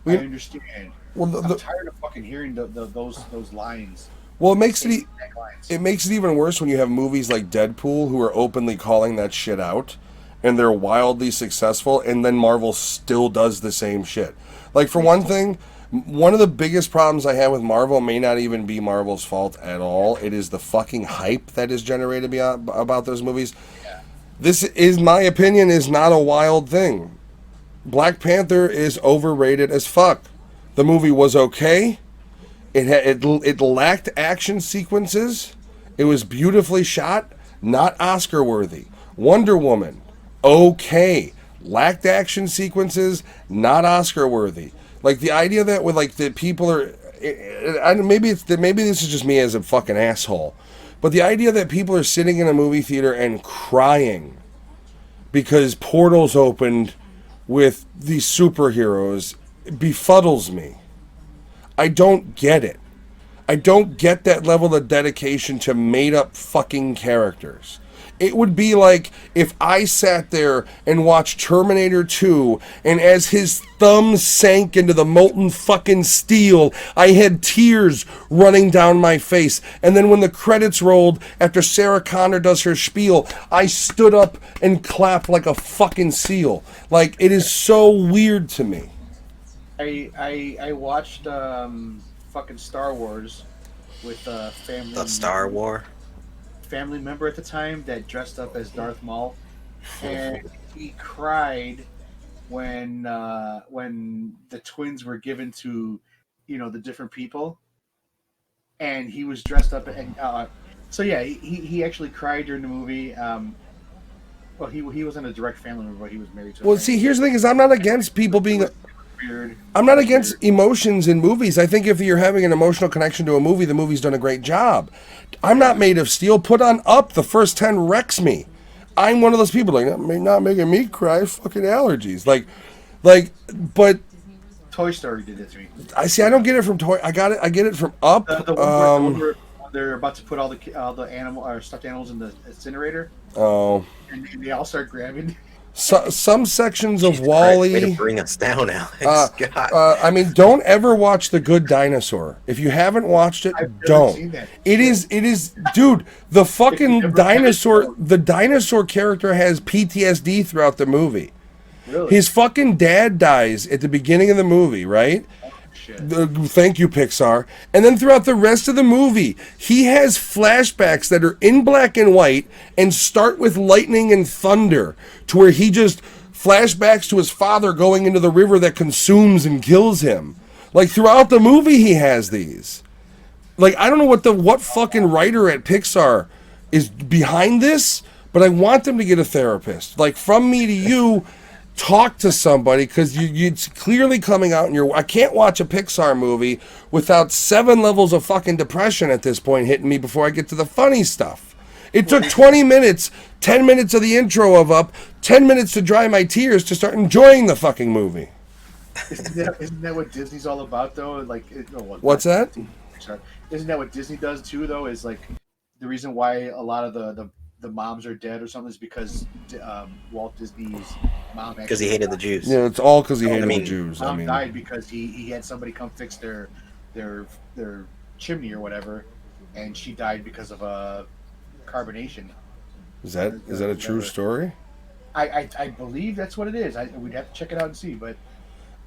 I understand. Well, I'm tired of fucking hearing those lines. well, it makes it Exact lines. it makes it even worse when you have movies like Deadpool who are openly calling that shit out, and they're wildly successful, and then Marvel still does the same shit. Like for one thing, one of the biggest problems I have with Marvel may not even be Marvel's fault at all. It is the fucking hype that is generated about those movies. This is my opinion is not a wild thing. Black Panther is overrated as fuck. The movie was okay. It lacked action sequences. It was beautifully shot, not Oscar worthy. Wonder Woman, okay, lacked action sequences, not Oscar worthy. Like the idea that with like the people are, maybe this is just me as a fucking asshole, but the idea that people are sitting in a movie theater and crying because portals opened with these superheroes befuddles me. I don't get it. I don't get that level of dedication to made up fucking characters. It would be like if I sat there and watched Terminator 2, and as his thumb sank into the molten fucking steel, I had tears running down my face. And then when the credits rolled, after Sarah Connor does her spiel, I stood up and clapped like a fucking seal. Like, it is so weird to me. I watched fucking Star Wars with family. the Star War. Family member at the time that dressed up as Darth Maul, and he cried when the twins were given to, the different people, and he was dressed up and so yeah, he actually cried during the movie. Well, he wasn't a direct family member, but he was married to. Well, see, here's the thing: is I'm not against people being. Weird. I'm not against emotions in movies. I think if you're having an emotional connection to a movie, the movie's done a great job. I'm not made of steel. Put on Up. The first 10 wrecks me. I'm one of those people like not making me cry. Fucking allergies. But Toy Story did it to me. I see. I don't get it from Toy. I got it. I get it from Up. The one where they're about to put all the animal or stuffed animals in the incinerator, Oh, and they all start grabbing. some sections of Way Wall-E. to bring us down, Alex. God. I mean, don't ever watch The Good Dinosaur. If you haven't watched it, I've never don't. seen that. It is, dude. The fucking never dinosaur, the dinosaur character has PTSD throughout the movie. Really? His fucking dad dies at the beginning of the movie, right? Shit. Thank you, Pixar. And then throughout the rest of the movie, he has flashbacks that are in black and white and start with lightning and thunder to where he just flashbacks to his father going into the river that consumes and kills him. Like throughout the movie, he has these. Like, I don't know what fucking writer at Pixar is behind this, but I want them to get a therapist. Like, from me to you, talk to somebody, because it's clearly coming out in your. I can't watch a Pixar movie without 7 levels of fucking depression at this point hitting me before I get to the funny stuff. It took 20 minutes, 10 minutes of the intro of Up, 10 minutes to dry my tears to start enjoying the fucking movie. Isn't that what Disney's all about though? Like, What's that? Sorry. Isn't that what Disney does too though? Is like the reason why a lot of the moms are dead or something is because Walt Disney's mom Because he actually hated the Jews. Yeah, it's all because he hated mean, the Jews. mom died because he had somebody come fix their chimney or whatever, and she died because of carbonation. Is that a true story? I believe that's what it is. We'd have to check it out and see, but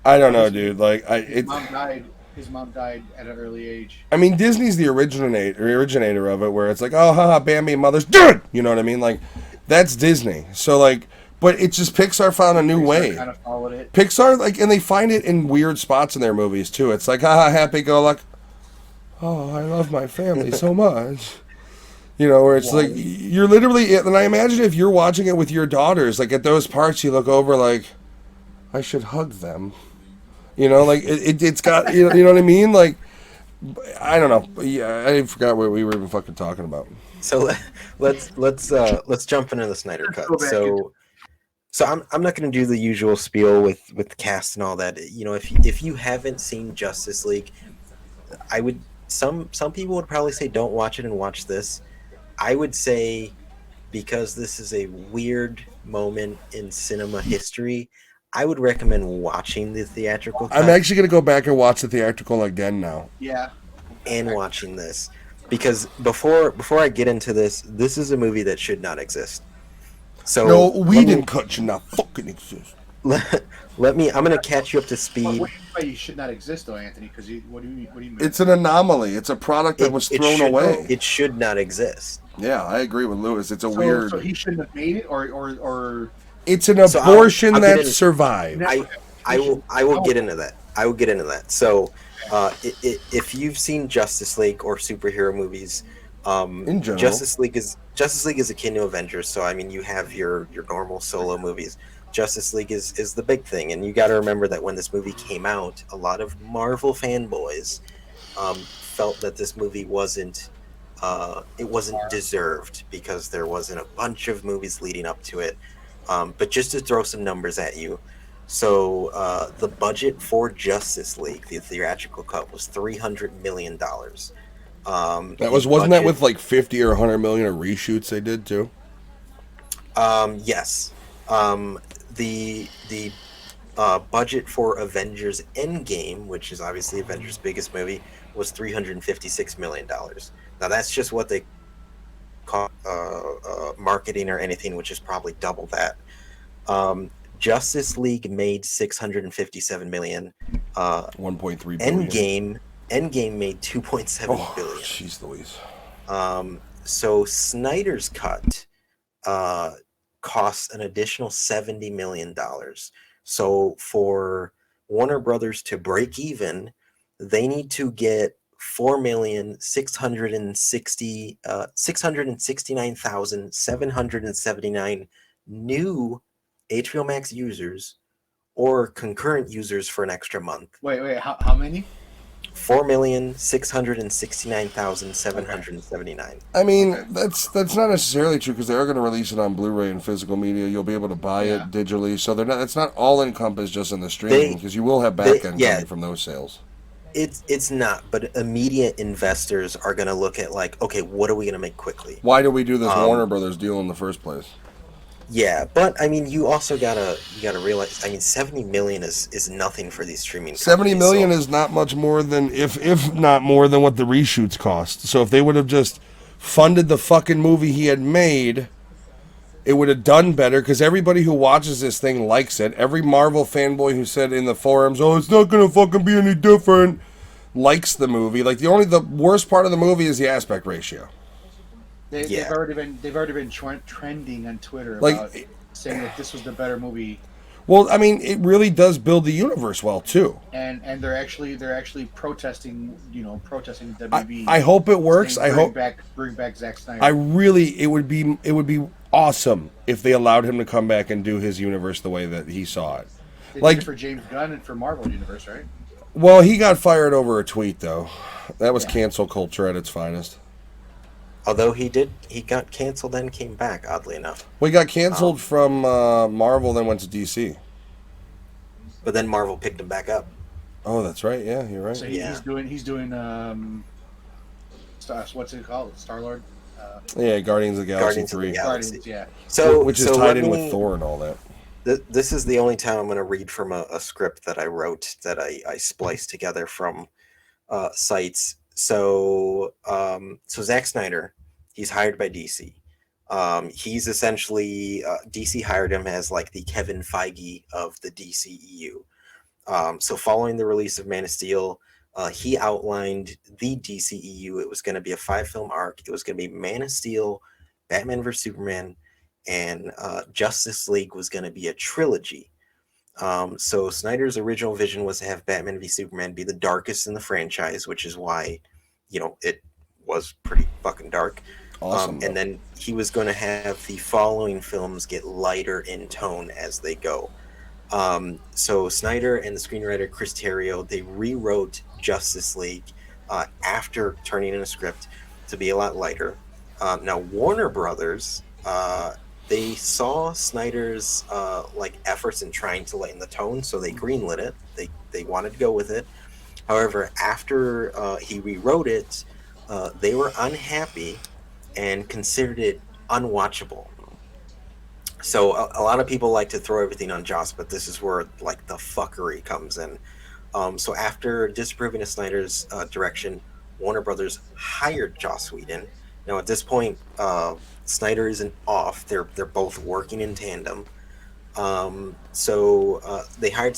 I don't know, dude. Like, his mom died at an early age. I mean, Disney's the originator of it, where it's like, oh, haha, Bambi, mother's dead. You know what I mean? Like, that's Disney. So, like, but it's just Pixar found a new way. Kind of followed it. Pixar, like, and they find it in weird spots in their movies too. It's like, haha, happy go luck. Oh, I love my family so much. You know, where it's like you're literally, and I imagine if you're watching it with your daughters, like at those parts, you look over like, I should hug them. You know, like it's got, you know what I mean? Like, I don't know. Yeah, I forgot what we were even fucking talking about. So let's jump into the Snyder Cut. So I'm not going to do the usual spiel with the cast and all that. You know, if you haven't seen Justice League, I would some people would probably say don't watch it and watch this. I would say because this is a weird moment in cinema history, I would recommend watching the theatrical cut. I'm actually going to go back and watch the theatrical again now. Yeah. And watching this. Because before I get into this is a movie that should not exist. So no, Whedon cut should not fucking exist. Let me. I'm gonna catch you up to speed. What do you should not exist, though, Anthony? Because what do you mean? It's an anomaly. It's a product that was thrown away. It should not exist. Yeah, I agree with Lewis. It's weird. So he shouldn't have made it, or it's an abortion that survived. I will get into that. I will get into that. So, if you've seen Justice League or superhero movies, in general, Justice League is akin to Avengers. So I mean, you have your normal solo movies. Justice League is the big thing, and you got to remember that when this movie came out, a lot of Marvel fanboys felt that this movie wasn't deserved because there wasn't a bunch of movies leading up to it. But just to throw some numbers at you, so the budget for Justice League, the theatrical cut, was $300 million. Wasn't that with like 50 or 100 million of reshoots they did too? Yes. The budget for Avengers Endgame, which is obviously Avengers' biggest movie, was $356 million. Now that's just what they call marketing or anything, which is probably double that. Justice League made $657 million. 1.3 billion. Endgame made $2.7 billion. Jeez Louise. So Snyder's cut costs an additional $70 million. So for Warner Brothers to break even, they need to get 669,779 new HBO Max users or concurrent users for an extra month. Wait, how many? 4,669,779. I mean, that's not necessarily true because they are going to release it on Blu-ray and physical media. You'll be able to buy it digitally, so they're not. It's not all encompassed just in the streaming because you will have back end coming from those sales. It's not, but immediate investors are going to look at like, okay, what are we going to make quickly? Why do we do this Warner Brothers deal in the first place? Yeah, but I mean, you also gotta realize. I mean, 70 million is nothing for these streaming. 70 million is not much more than if not more than what the reshoots cost. So if they would have just funded the fucking movie he had made, it would have done better. Because everybody who watches this thing likes it. Every Marvel fanboy who said in the forums, "Oh, it's not gonna fucking be any different," likes the movie. Like the worst part of the movie is the aspect ratio. They've already been trending on Twitter about saying that this was the better movie. Well, I mean, it really does build the universe well too. And they're actually protesting, protesting WB. I hope it works. Bring back Zack Snyder. It would be awesome if they allowed him to come back and do his universe the way that he saw it. They did it for James Gunn and for Marvel Universe, right? Well, he got fired over a tweet though. That was cancel culture at its finest. Although he got canceled and came back, oddly enough. Well, he got canceled from Marvel, then went to DC. but then Marvel picked him back up. Oh, that's right. Yeah, you're right. So Yeah. he's doing what's it called? Star-Lord. Yeah, Guardians of the Galaxy Guardians of the 3. Galaxy. Guardians, yeah. Which is tied in with Thor and all that. This is the only time I'm going to read from a script that I wrote that I spliced together from sites. So Zack Snyder, he's hired by DC. He's essentially DC hired him as like the Kevin Feige of the DCEU. So following the release of Man of Steel, he outlined the DCEU. It was going to be a 5-film arc. It was going to be Man of Steel, Batman vs Superman, and Justice League was going to be a trilogy. So Snyder's original vision was to have Batman v Superman be the darkest in the franchise, which is why, it was pretty fucking dark. Awesome. And then he was going to have the following films get lighter in tone as they go. So Snyder and the screenwriter Chris Terrio, they rewrote Justice League after turning in a script to be a lot lighter. Now Warner Brothers, they saw Snyder's efforts in trying to lighten the tone, so they greenlit it. They wanted to go with it. However, after he rewrote it, they were unhappy and considered it unwatchable. So a lot of people like to throw everything on Joss, but this is where the fuckery comes in. So after disapproving of Snyder's direction, Warner Brothers hired Joss Whedon. Now at this point, Snyder isn't off; they're both working in tandem. So they hired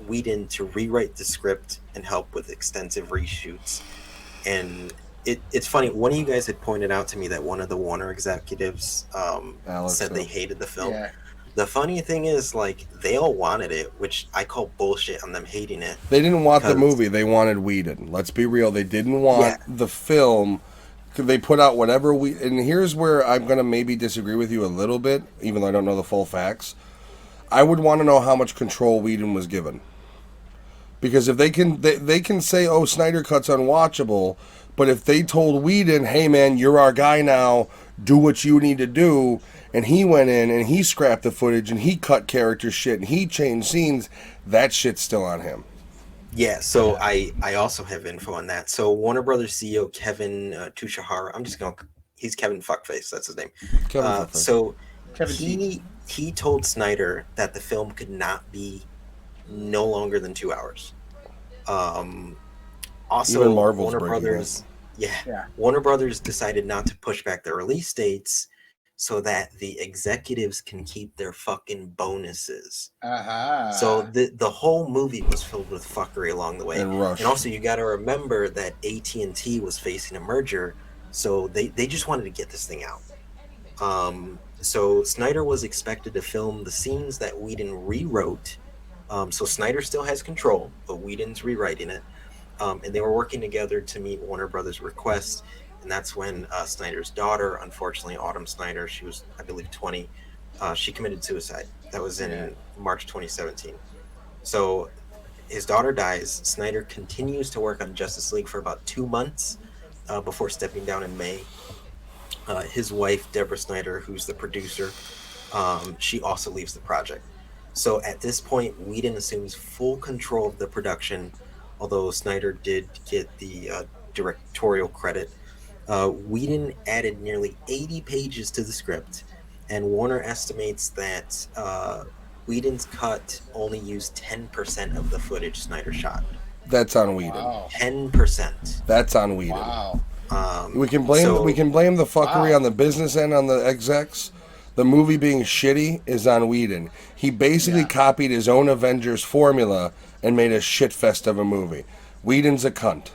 Whedon to rewrite the script and help with extensive reshoots. And it's funny. One of you guys had pointed out to me that one of the Warner executives said they hated the film. Yeah. The funny thing is, they all wanted it, which I call bullshit on them hating it. They didn't want the movie. They wanted Whedon. Let's be real. They didn't want the film. They put out whatever and here's where I'm going to maybe disagree with you a little bit, even though I don't know the full facts. I would want to know how much control Whedon was given. Because if they can say, oh, Snyder Cut's unwatchable, but if they told Whedon, hey man, you're our guy now, do what you need to do, and he went in and he scrapped the footage and he cut character shit and he changed scenes, that shit's still on him. Yeah, so I also have info on that. So Warner Brothers CEO Kevin Tushihara, he's Kevin Fuckface, that's his name. Kevin Fuckface. So Kevin he told Snyder that the film could not be no longer than 2 hours. Also, even Marvel's Warner breaking Brothers, Warner Brothers decided not to push back the release dates so that the executives can keep their fucking bonuses. So the whole movie was filled with fuckery along the way. And rush. And also, you got to remember that AT&T was facing a merger, so they just wanted to get this thing out. So Snyder was expected to film the scenes that Whedon rewrote. So Snyder still has control, but Whedon's rewriting it. And they were working together to meet Warner Brothers' request. And that's when Snyder's daughter, unfortunately, Autumn Snyder, she was, I believe, 20, she committed suicide. That was in March 2017. So his daughter dies. Snyder continues to work on Justice League for about 2 months before stepping down in May. His wife, Deborah Snyder, who's the producer, she also leaves the project. So at this point, Whedon assumes full control of the production, although Snyder did get the directorial credit. Whedon added nearly 80 pages to the script, and Warner estimates that Whedon's cut only used 10% of the footage Snyder shot. That's on Whedon. Wow. 10%. That's on Whedon. Wow. We can blame the fuckery on the business end, on the execs. The movie being shitty is on Whedon. He basically copied his own Avengers formula and made a shitfest of a movie. Whedon's a cunt.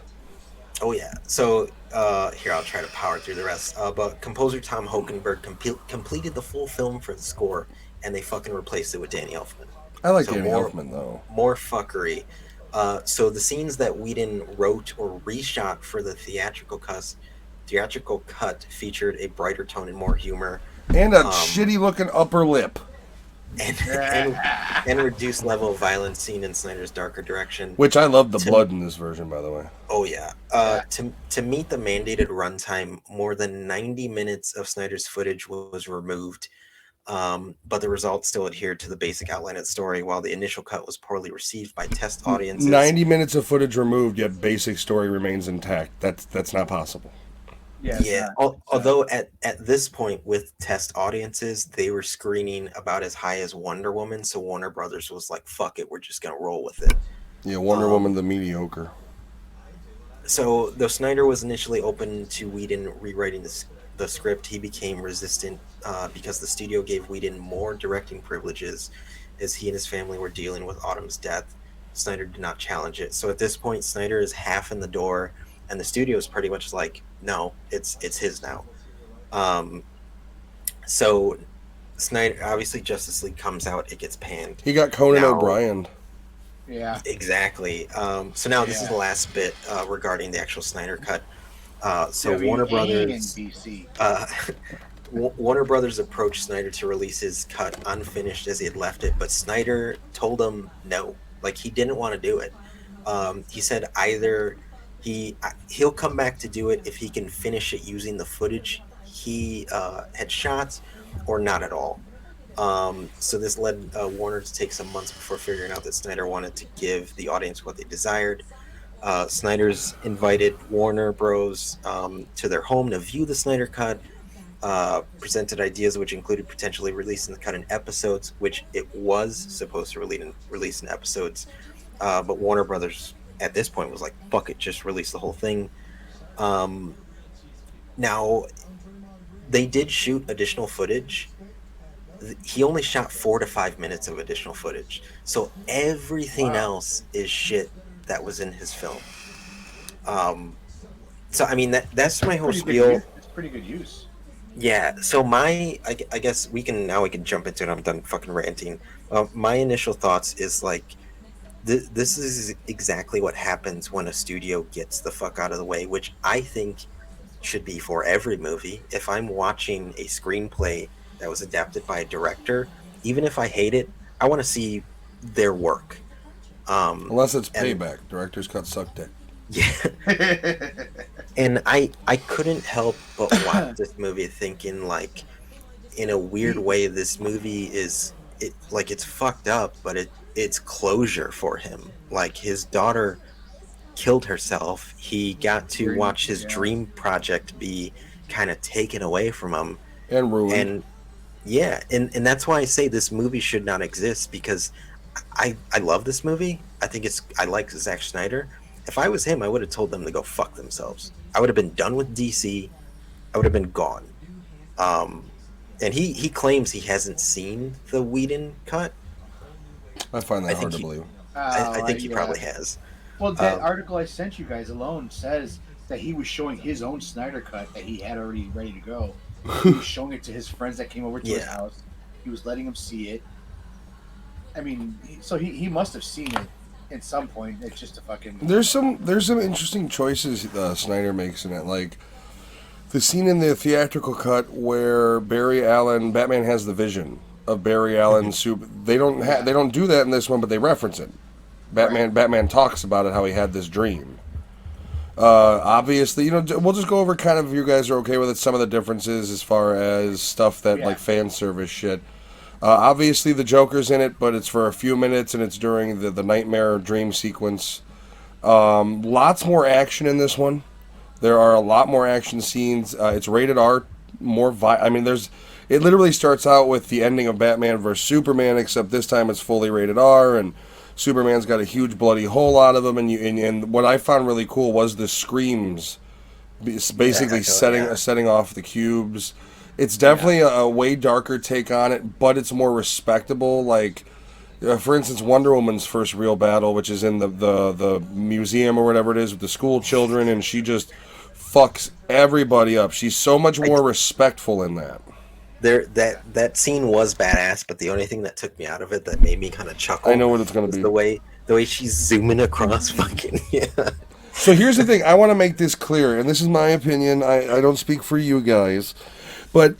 Oh yeah. So here, I'll try to power through the rest. But composer Tom Hokenberg completed the full film for the score, and they fucking replaced it with Danny Elfman. I like Danny Elfman though. More fuckery. So the scenes that Whedon wrote or reshot for the theatrical cut featured a brighter tone and more humor. And a shitty-looking upper lip. And reduced level of violence seen in Snyder's darker direction. Which I love the blood in this version, by the way. Oh, yeah. To meet the mandated runtime, more than 90 minutes of Snyder's footage was removed. but the results still adhered to the basic outline of the story. While the initial cut was poorly received by test audiences, 90 minutes of footage removed, yet basic story remains intact. That's not possible. Yeah, it's yeah. not. Although at this point with test audiences, they were screening about as high as Wonder Woman, so Warner Brothers was like, "Fuck it, we're just gonna roll with it." Yeah, Wonder Woman the mediocre. So, though Snyder was initially open to Whedon rewriting the script, he became resistant because the studio gave Whedon more directing privileges as he and his family were dealing with Autumn's death. Snyder did not challenge it. So, at this point, Snyder is half in the door, and the studio is pretty much like, no, it's his now. Um, so, Snyder, obviously, Justice League comes out, it gets panned. He got Conan Now- O'Brien. Yeah. Exactly. So now this is Yeah. the last bit regarding the actual Snyder cut. So W Warner A Brothers, N B C. Warner Brothers approached Snyder to release his cut unfinished as he had left it, but Snyder told him no, like he didn't want to do it. He said either he'll come back to do it if he can finish it using the footage he had shot, or not at all. So this led Warner to take some months before figuring out that Snyder wanted to give the audience what they desired. Snyder's invited Warner Bros. To their home to view the Snyder Cut, presented ideas which included potentially releasing the cut in episodes, which it was supposed to release in episodes, but Warner Brothers at this point was like, fuck it, just release the whole thing. Now, they did shoot additional footage. He only shot 4 to 5 minutes of additional footage, so everything else is shit that was in his film. So I mean that's my whole spiel. It's pretty good use. Yeah. So I guess we can jump into it. I'm done fucking ranting. My initial thoughts is like, this is exactly what happens when a studio gets the fuck out of the way, which I think should be for every movie. If I'm watching a screenplay that was adapted by a director, even if I hate it, I want to see their work. Unless it's payback. Director's cut suck dick. Yeah. And I couldn't help but watch this movie thinking, like, in a weird way, this movie it's fucked up, but it's closure for him. Like, his daughter killed herself. He got to watch his dream project be kind of taken away from him. And ruined. And yeah, and that's why I say this movie should not exist, because I love this movie. I like Zack Snyder. If I was him, I would have told them to go fuck themselves. I would have been done with DC. I would have been gone. And he claims he hasn't seen the Whedon cut. I find that hard to believe. I think he probably has. Well, that article I sent you guys alone says that he was showing his own Snyder cut that he had already ready to go. He was showing it to his friends that came over to his house. He was letting them see it. I mean, so he must have seen it at some point. It's just a fucking... There's some interesting choices Snyder makes in it. Like, the scene in the theatrical cut where Batman has the vision of Barry Allen soup. They don't do that in this one, but they reference it. Batman talks about it, how he had this dream. Obviously, we'll just go over kind of, if you guys are okay with it, some of the differences as far as stuff that, like, fan service shit. Obviously, the Joker's in it, but it's for a few minutes, and it's during the nightmare dream sequence. Lots more action in this one. There are a lot more action scenes. It's rated R, it literally starts out with the ending of Batman vs. Superman, except this time it's fully rated R, and Superman's got a huge bloody hole out of him, and what I found really cool was the screams, basically setting off the cubes. It's definitely a way darker take on it, but it's more respectable. Like, for instance, Wonder Woman's first real battle, which is in the museum or whatever it is with the school children, and she just fucks everybody up. She's so much more respectful in that. That scene was badass, but the only thing that took me out of it that made me kind of chuckle. I know what it's going to be. The way she's zooming across fucking So here's the thing. I want to make this clear, and this is my opinion. I don't speak for you guys, but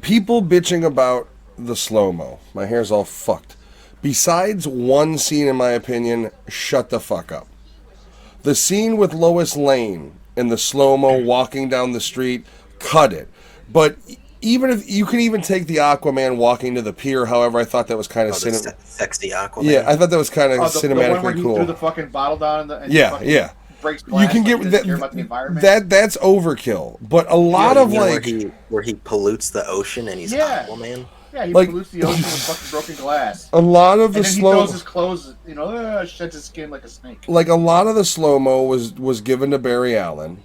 people bitching about the slow-mo. My hair's all fucked. Besides one scene, in my opinion, shut the fuck up. The scene with Lois Lane in the slow-mo walking down the street, cut it. But even if you can even take the Aquaman walking to the pier. However, I thought that was kind of sexy Aquaman. Yeah, I thought that was kind of the one where cinematically he cool. threw the fucking bottle down and yeah. breaks glass. You can like get care about the environment. that's overkill, but a lot of like where he pollutes the ocean and he's Aquaman. Yeah, he pollutes the ocean with fucking broken glass. A lot of the and then slow. He throws his clothes, sheds his skin like a snake. Like a lot of the slow mo was given to Barry Allen.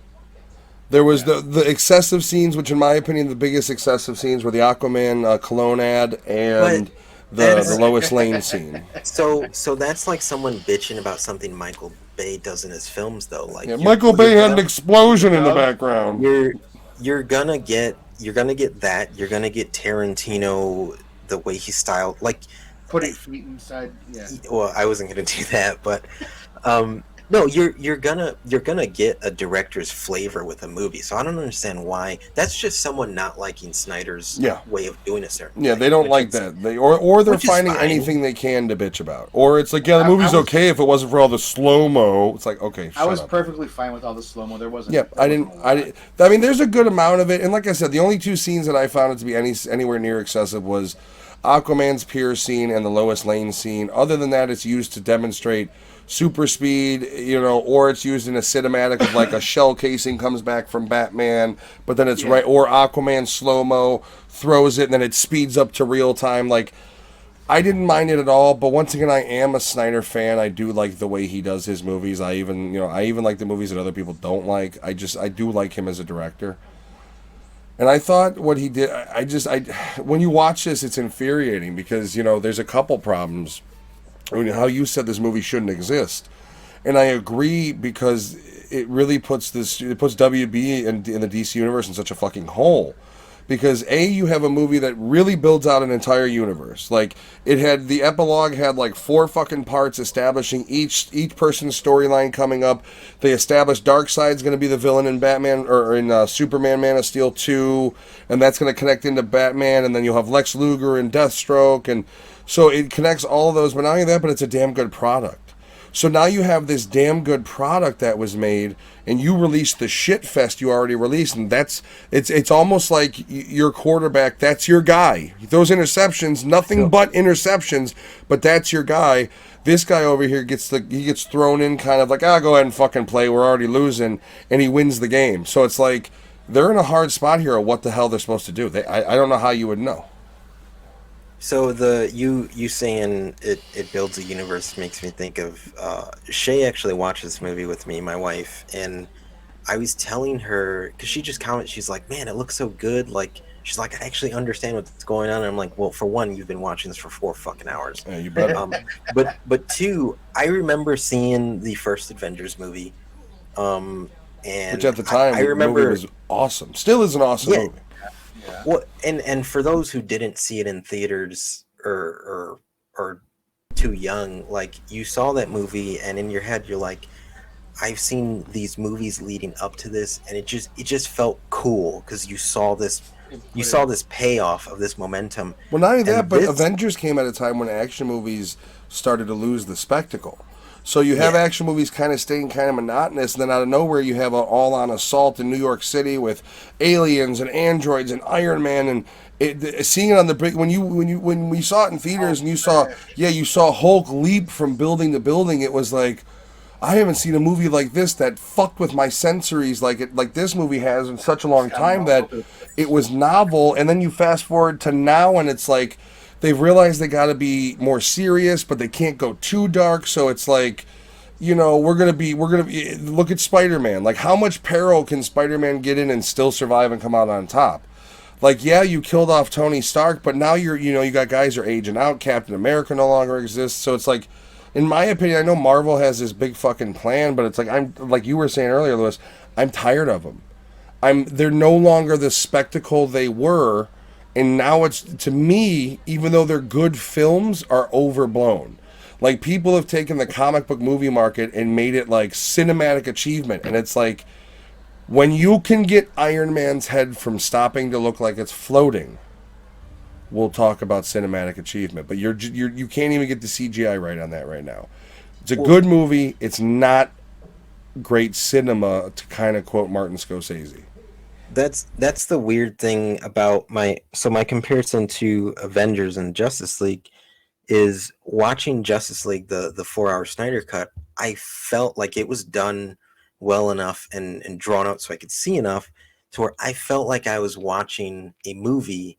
There was the excessive scenes, which in my opinion the biggest excessive scenes were the Aquaman cologne ad and the Lois Lane scene. So that's like someone bitching about something Michael Bay does in his films, though. Like Michael Bay had an explosion in the background. You're gonna get that. You're gonna get Tarantino the way he styled, like putting feet inside. Yeah. Well, I wasn't gonna do that, but no, you're gonna get a director's flavor with a movie. So I don't understand why. That's just someone not liking Snyder's way of doing a certain. Yeah, they don't like that. Or they're finding anything they can to bitch about. Or it's like, the movie's okay if it wasn't for all the slow mo. It's like, okay, I was perfectly fine with all the slow mo. There wasn't. Yeah, I mean, there's a good amount of it, and like I said, the only two scenes that I found it to be anywhere near excessive was Aquaman's pier scene and the Lois Lane scene. Other than that, it's used to demonstrate super speed, or it's used in a cinematic of like a shell casing comes back from Batman, but then it's or Aquaman slow-mo throws it and then it speeds up to real time. Like, I didn't mind it at all, but once again, I am a Snyder fan. I do like the way he does his movies. I even like the movies that other people don't like. I do like him as a director. And I thought what he did, when you watch this, it's infuriating because, there's a couple problems. I mean, how you said this movie shouldn't exist, and I agree because it really puts WB in the DC universe in such a fucking hole. Because you have a movie that really builds out an entire universe. Like the epilogue had like 4 fucking parts establishing each person's storyline coming up. They established Darkseid's going to be the villain in Batman or in Superman Man of Steel 2, and that's going to connect into Batman, and then you'll have Lex Luger and Deathstroke, and so it connects all of those, but not only that, but it's a damn good product. So now you have this damn good product that was made, and you release the shit fest you already released, and it's almost like your quarterback, that's your guy. Those interceptions, nothing but interceptions, but that's your guy. This guy over here gets thrown in kind of like, go ahead and fucking play, we're already losing, and he wins the game. So it's like, they're in a hard spot here of what the hell they're supposed to do. I don't know how you would know. So you saying it builds a universe makes me think of Shay actually watched this movie with me, my wife, and I was telling her because she just commented, she's like, "Man, it looks so good." Like she's like, "I actually understand what's going on." And I'm like, "Well, for one, you've been watching this for 4 fucking hours." Yeah, you better. But 2, I remember seeing the first Avengers movie, and which at the time I remember the movie was awesome. Still is an awesome movie. Yeah. Well, and for those who didn't see it in theaters or too young, like you saw that movie and in your head you're like, I've seen these movies leading up to this, and it just felt cool because you saw this payoff of this momentum. Well, not only that, but Avengers came at a time when action movies started to lose the spectacle. So you have action movies kind of staying kind of monotonous, and then out of nowhere you have an all-on assault in New York City with aliens and androids and Iron Man, and seeing it on the big when we saw it in theaters and you saw Hulk leap from building to building. It was like, I haven't seen a movie like this that fucked with my sensories like this movie has in such a long time, that it was novel. And then you fast forward to now and it's like, they've realized they got to be more serious, but they can't go too dark. So it's like, we're gonna be. Look at Spider-Man. Like, how much peril can Spider-Man get in and still survive and come out on top? Like, you killed off Tony Stark, but now you got guys who are aging out. Captain America no longer exists. So it's like, in my opinion, I know Marvel has this big fucking plan, but it's like, I'm like you were saying earlier, Lewis. I'm tired of them. They're no longer the spectacle they were. And now it's, to me, even though they're good films, are overblown. Like, people have taken the comic book movie market and made it like cinematic achievement. And it's like, when you can get Iron Man's head from stopping to look like it's floating, we'll talk about cinematic achievement. But you can't even get the CGI right on that right now. It's a good movie. It's not great cinema, to kind of quote Martin Scorsese. That's the weird thing about my comparison to Avengers and Justice League is watching Justice League, the 4 hour Snyder cut. I felt like it was done well enough and drawn out so I could see enough to where I felt like I was watching a movie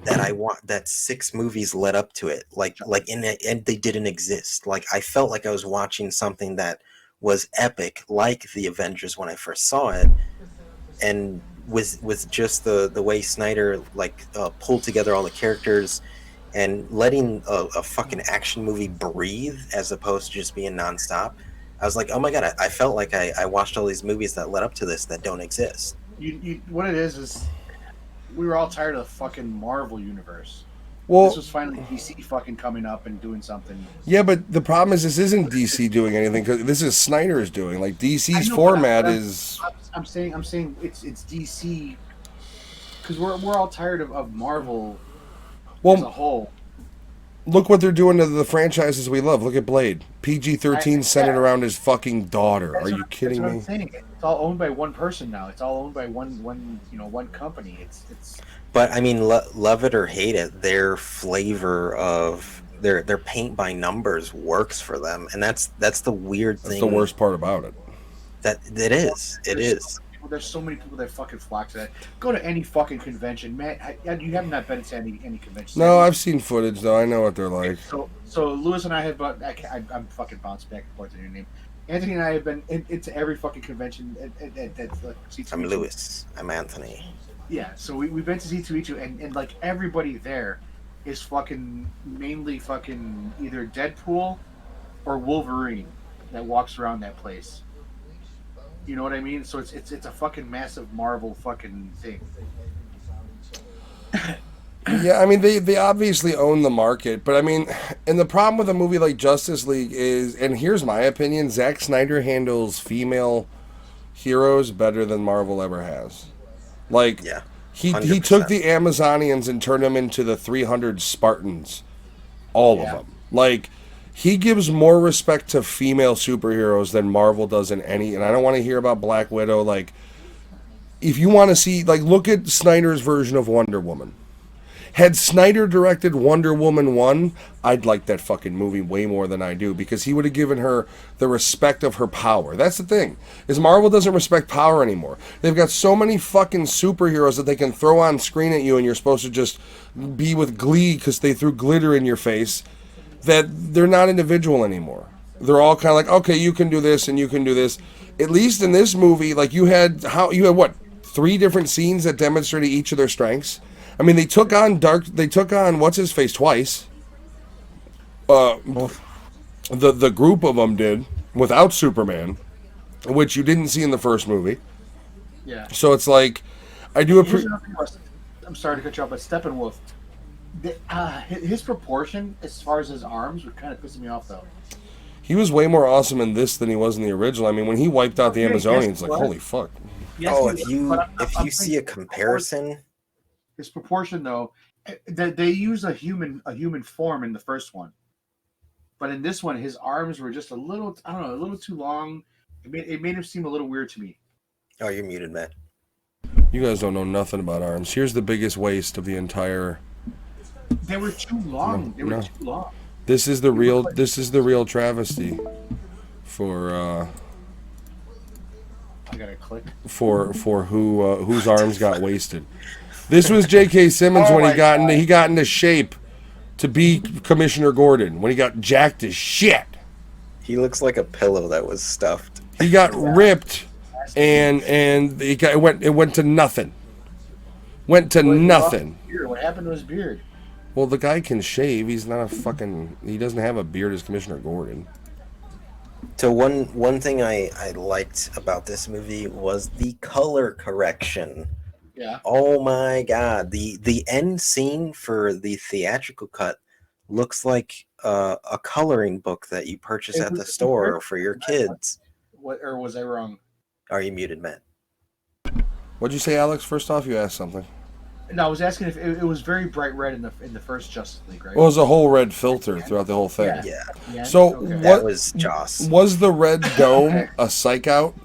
that 6 movies led up to it, and they didn't exist. Like I felt like I was watching something that was epic, like the Avengers when I first saw it, and with just the way Snyder pulled together all the characters and letting a fucking action movie breathe as opposed to just being nonstop. I was like, oh my god, I felt like I watched all these movies that led up to this that don't exist. What it is we were all tired of the fucking Marvel universe. Well, this was finally DC fucking coming up and doing something. Yeah, but the problem is this isn't DC doing anything, because this is Snyder's doing. Like DC's know, format is. I'm saying it's DC, because we're all tired of Marvel as a whole. Look what they're doing to the franchises we love. Look at Blade. PG-13 centered around his fucking daughter. Are you kidding me? I'm saying. It's all owned by one person now. It's all owned by one company. It's. But I mean, love it or hate it, their flavor of their paint by numbers works for them, and that's the weird thing. That's the worst part about it. It is. There's so many people that fucking flock to that. Go to any fucking convention, man. You have not been to any conventions. No, I've seen footage though. I know what they're like. So Lewis and I have, I'm fucking bounced back and forth to your name. Anthony and I have been into every fucking convention. I'm Lewis. I'm Anthony. Yeah, so we've been to C2E2, and like everybody there is fucking mainly fucking either Deadpool or Wolverine that walks around that place. You know what I mean? So it's a fucking massive Marvel fucking thing. Yeah, I mean they obviously own the market, but I mean, and the problem with a movie like Justice League is, and here's my opinion: Zack Snyder handles female heroes better than Marvel ever has. Like, yeah, he took the Amazonians and turned them into the 300 Spartans, all of them. Like, he gives more respect to female superheroes than Marvel does in any. And I don't want to hear about Black Widow. Like, if you want to see, like, look at Snyder's version of Wonder Woman. Had Snyder directed Wonder Woman 1, I'd like that fucking movie way more than I do, because he would have given her the respect of her power. That's the thing, is Marvel doesn't respect power anymore. They've got so many fucking superheroes that they can throw on screen at you and you're supposed to just be with glee because they threw glitter in your face, that they're not individual anymore. They're all kind of like, okay, you can do this and you can do this. At least in this movie, like you had what, 3 different scenes that demonstrated each of their strengths. I mean, they took on what's his face twice. The group of them did without Superman, which you didn't see in the first movie. Yeah. So it's like, I do appreciate. I'm sorry to cut you off, but Steppenwolf, his proportion as far as his arms was kind of pissing me off though. He was way more awesome in this than he was in the original. I mean, when he wiped out the Amazonians, like, holy fuck. Yes, if you see a comparison. His proportion, though, they use a human form in the first one, but in this one, his arms were just a little too long. It made him seem a little weird to me. Oh, you're muted, Matt. You guys don't know nothing about arms. Here's the biggest waste of the entire. They were too long. They were too long. This is the real travesty for. I gotta click. For whose arms got wasted. This was J.K. Simmons when he got into shape to be Commissioner Gordon, when he got jacked as shit. He looks like a pillow that was stuffed. He got ripped, and it went to nothing. Went to nothing. What happened to his beard? Well, the guy can shave. He's not he doesn't have a beard as Commissioner Gordon. So one thing I liked about this movie was the color correction. Yeah. Oh my god, the end scene for the theatrical cut looks like a coloring book that you purchase at the store for your kids. Or was I wrong? Are you muted, Matt? What'd you say, Alex? First off, you asked something. No, I was asking if it was very bright red in the first Justice League, right? Well, it was a whole red filter throughout the whole thing. Yeah. So that was Joss. Was the red dome a psych out?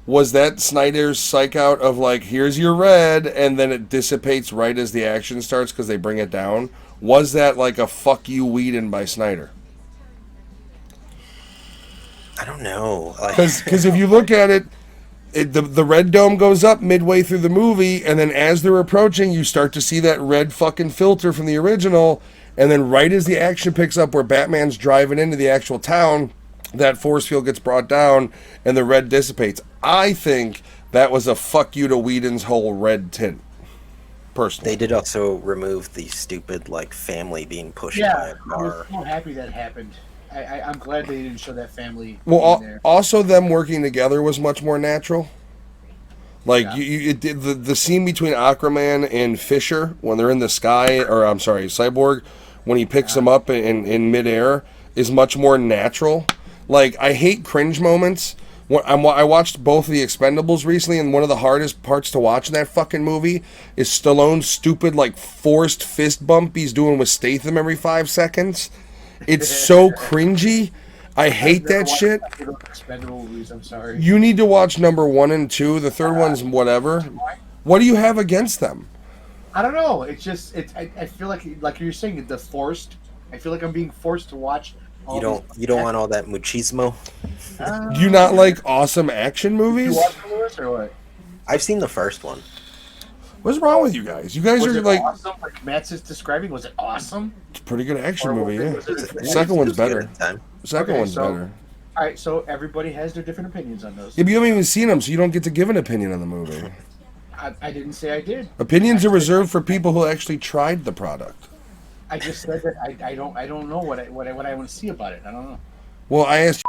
was that Snyder's psych out of like, here's your red, and then it dissipates right as the action starts because they bring it down? Was that like a fuck you Whedon by Snyder? I don't know. Because if you look at it, the red dome goes up midway through the movie, and then as they're approaching, you start to see that red fucking filter from the original, and then right as the action picks up where Batman's driving into the actual town, that force field gets brought down, and the red dissipates. I think that was a fuck you to Whedon's whole red tint. Personally. They did also remove the stupid like family being pushed by Yeah, a I was car. so happy that happened. I'm glad they didn't show that family. Well, being there. also them working together was much more natural. Like Yeah. the scene between Aquaman and Fisher when they're in the sky, or I'm sorry, Cyborg, when he picks him up in midair, is much more natural. Like, I hate cringe moments. I watched both of the Expendables recently, and one of the hardest parts to watch in that fucking movie is Stallone's stupid, like, forced fist bump he's doing with Statham every 5 seconds. It's so cringy. I hate that shit. Expendable movies, I'm sorry. You need to watch number 1 and 2. The third one's whatever. What do you have against them? I don't know. It's just I feel like you're saying the forced. I feel like I'm being forced to watch. You don't want all that machismo. Do you not like awesome action movies? You watch the Lewis or what? I've seen the first one. What's wrong with you guys? You guys Was are it like awesome? Like Matt's just describing. Was it awesome? it's a pretty good action Or movie, yeah. was it- The second one's It was good better. at the time. The second Okay, one's so- better. All right, so everybody has their different opinions on those. Yeah, but you haven't even seen them, so you don't get to give an opinion on the movie. I didn't say I did. Opinions are reserved for people who actually tried the product. I just said that I don't know what I want to see about it. I don't know. Well, I asked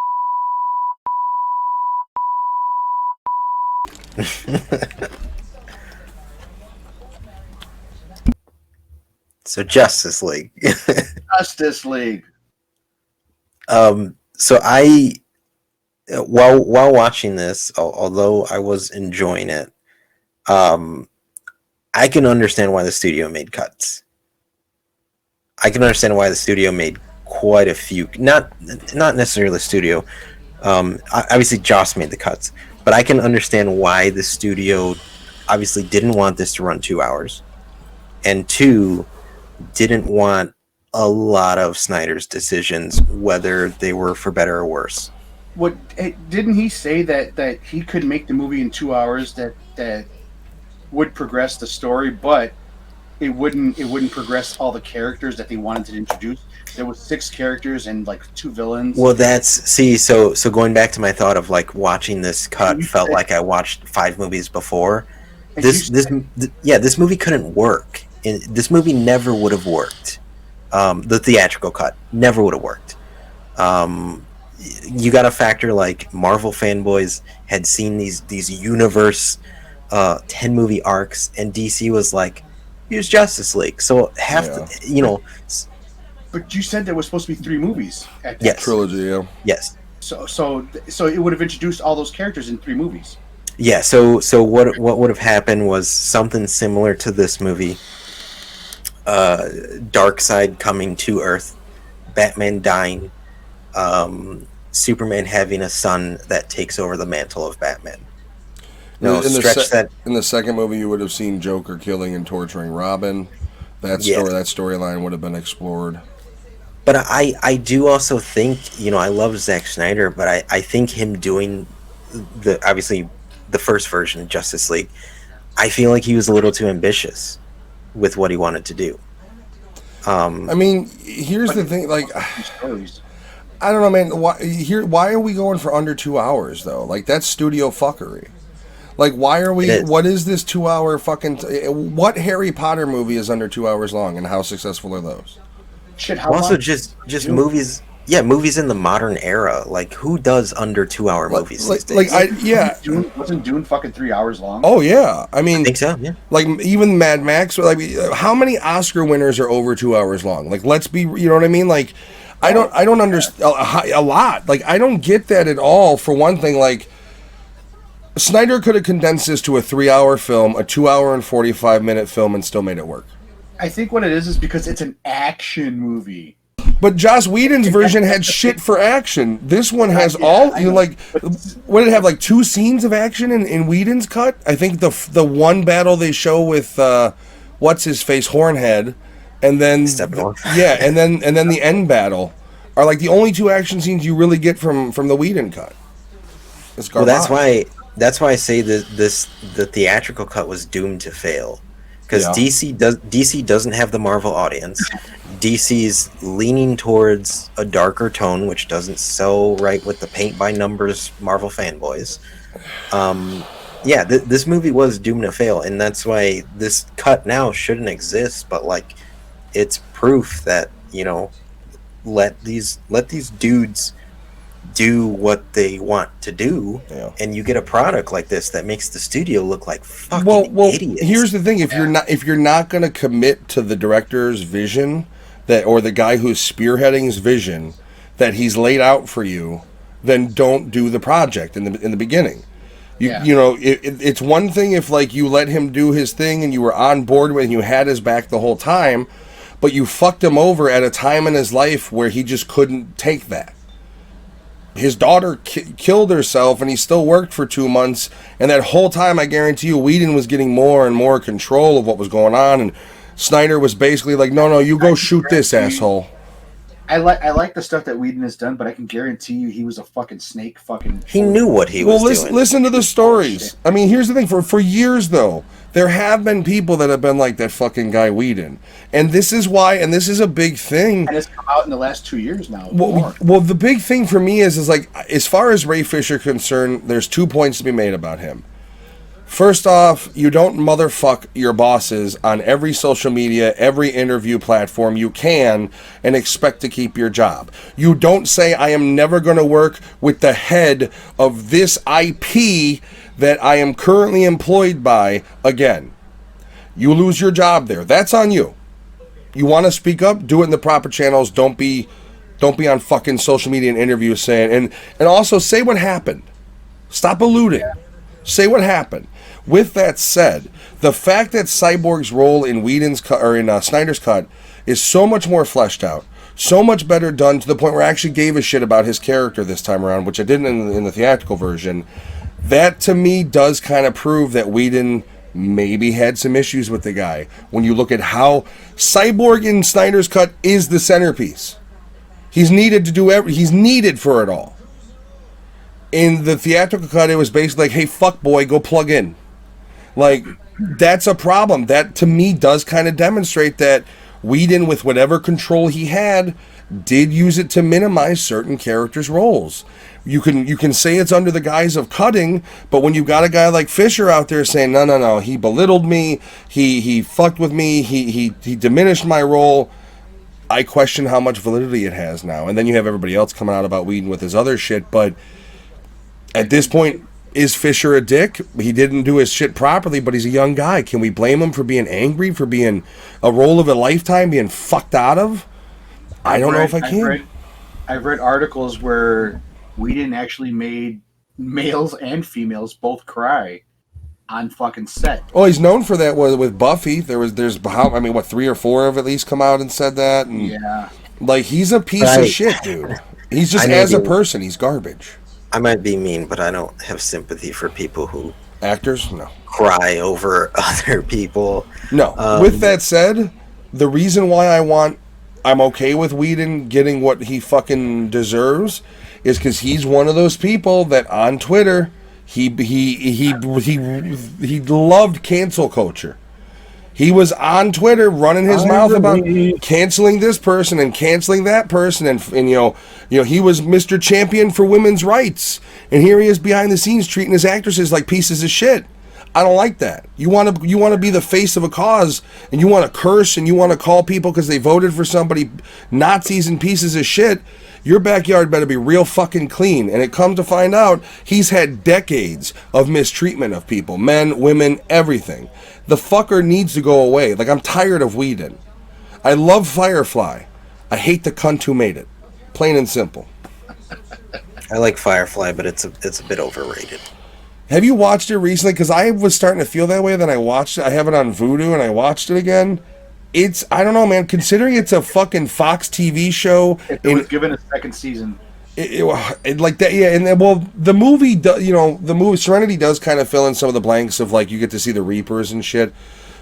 So Justice League. Justice League. So I, while watching this, although I was enjoying it, I can understand why the studio made cuts. I can understand why the studio made quite a few. Not necessarily the studio. Obviously, Joss made the cuts, but I can understand why the studio obviously didn't want this to run 2 hours, and 2, didn't want a lot of Snyder's decisions, whether they were for better or worse. What didn't he say that he could make the movie in 2 hours that would progress the story, but it wouldn't progress all the characters that they wanted to introduce. There was 6 characters and like 2 villains. Well, so going back to my thought of like watching this cut felt like I watched 5 movies before. This movie couldn't work. This movie never would have worked. The theatrical cut never would have worked. You got to factor like Marvel fanboys had seen these universe 10 movie arcs, and DC was like, here's Justice League. So But you said there was supposed to be 3 movies. At that. Yes. trilogy, yeah. Yes. So it would have introduced all those characters in 3 movies. Yeah, so what would have happened was something similar to this movie. Darkseid coming to Earth, Batman dying, Superman having a son that takes over the mantle of Batman. No, in that. in the second movie, you would have seen Joker killing and torturing Robin. That storyline would have been explored. But I do also think, I love Zack Snyder, but I think him doing obviously the first version of Justice League, I feel like he was a little too ambitious with what he wanted to do. I mean, here's the thing, like, I don't know, man. Why are we going for under 2 hours though? Like, that's studio fuckery. Like, why are we? What is this 2 hour fucking? What Harry Potter movie is under 2 hours long, and how successful are those? Shit, how Also, long? just movies. Yeah, movies in the modern era. Like, who does under 2 hour movies these days? Wasn't Dune fucking 3 hours long? Oh yeah, I mean, I think so. Yeah. like even Mad Max. Like, how many Oscar winners are over 2 hours long? Like, let's be, you know what I mean? Like, I don't understand a lot. Like, I don't get that at all. For one thing, like, Snyder could have condensed this to a 3 hour film, a 2 hour and 45-minute film, and still made it work. I think what it is because it's an action movie. But Joss Whedon's version had shit for action. This one has what did it have, like 2 scenes of action in Whedon's cut? I think the one battle they show with what's his face, Hornhead, and then and then the end battle are like the only 2 action scenes you really get from the Whedon cut. Well, that's why I say that the theatrical cut was doomed to fail, because DC doesn't have the Marvel audience. DC's leaning towards a darker tone, which doesn't sell right with the paint by numbers Marvel fanboys. This movie was doomed to fail, and that's why this cut now shouldn't exist. But like, it's proof that, you know, let these dudes do what they want to do, and you get a product like this that makes the studio look like fucking idiots. Here's the thing: if you're not going to commit to the director's vision, or the guy who's spearheading his vision that he's laid out for you, then don't do the project in the beginning. You know, it's one thing if like you let him do his thing and you were on board with, and you had his back the whole time, but you fucked him over at a time in his life where he just couldn't take that. His daughter killed herself, and he still worked for 2 months. And that whole time, I guarantee you, Whedon was getting more and more control of what was going on. And Snyder was basically like, "No, you go shoot this asshole." I like the stuff that Whedon has done, but I can guarantee you, he was a fucking snake. He knew what he was doing. Well, listen to the stories. I mean, here's the thing: for years, though, there have been people that have been like that fucking guy Whedon, and this is why, and this is a big thing. And it's come out in the last 2 years now. Well, the big thing for me is like, as far as Ray Fisher concerned, there's 2 points to be made about him. First off, you don't motherfuck your bosses on every social media, every interview platform you can, and expect to keep your job. You don't say, "I am never going to work with the head of this IP that I am currently employed by again." You lose your job there. That's on you. You want to speak up? Do it in the proper channels. Don't be on fucking social media and interviews saying, and also say what happened. Stop alluding. Say what happened. With that said, the fact that Cyborg's role in Whedon's cut, or in Snyder's cut, is so much more fleshed out, so much better done, to the point where I actually gave a shit about his character this time around, which I didn't in the theatrical version. That to me does kind of prove that Whedon maybe had some issues with the guy. When you look at how Cyborg in Snyder's cut is the centerpiece, he's needed to do he's needed for it all. In the theatrical cut, it was basically like, "Hey, fuck boy, go plug in." Like, that's a problem. That, to me, does kind of demonstrate that Whedon, with whatever control he had, did use it to minimize certain characters' roles. You can say it's under the guise of cutting, but when you've got a guy like Fisher out there saying, no, he belittled me, he fucked with me, he diminished my role, I question how much validity it has now. And then you have everybody else coming out about Whedon with his other shit, but at this point, is Fisher a dick? He didn't do his shit properly, but he's a young guy. Can we blame him for being angry, for being a role of a lifetime, being fucked out of? I don't know if I can. I've read articles where Whedon actually made males and females both cry on fucking set. Oh, he's known for that with Buffy. There's 3 or 4 have at least come out and said that. And yeah. Like, he's a piece of shit, dude. He's just, as a person, he's garbage. I might be mean, but I don't have sympathy for people who actors cry over other people. No. With that said, the reason why I'm okay with Whedon getting what he fucking deserves is because he's one of those people that on Twitter he loved cancel culture. He was on Twitter running his mouth about canceling this person and canceling that person, and you know he was Mr. Champion for women's rights, and here he is behind the scenes treating his actresses like pieces of shit. I don't like that. You want to be the face of a cause, and you want to curse, and you want to call people because they voted for somebody Nazis and pieces of shit. Your backyard better be real fucking clean. And it comes to find out, he's had decades of mistreatment of people, men, women, everything. The fucker needs to go away. Like, I'm tired of Whedon. I love Firefly. I hate the cunt who made it. Plain and simple. I like Firefly, but it's a bit overrated. Have you watched it recently? Because I was starting to feel that way. Then I watched it. I have it on Vudu, and I watched it again. I don't know, man. Considering it's a fucking Fox TV show, If it was given a second season. Like that, yeah. And then, well, the movie, the movie Serenity does kind of fill in some of the blanks of like you get to see the Reapers and shit.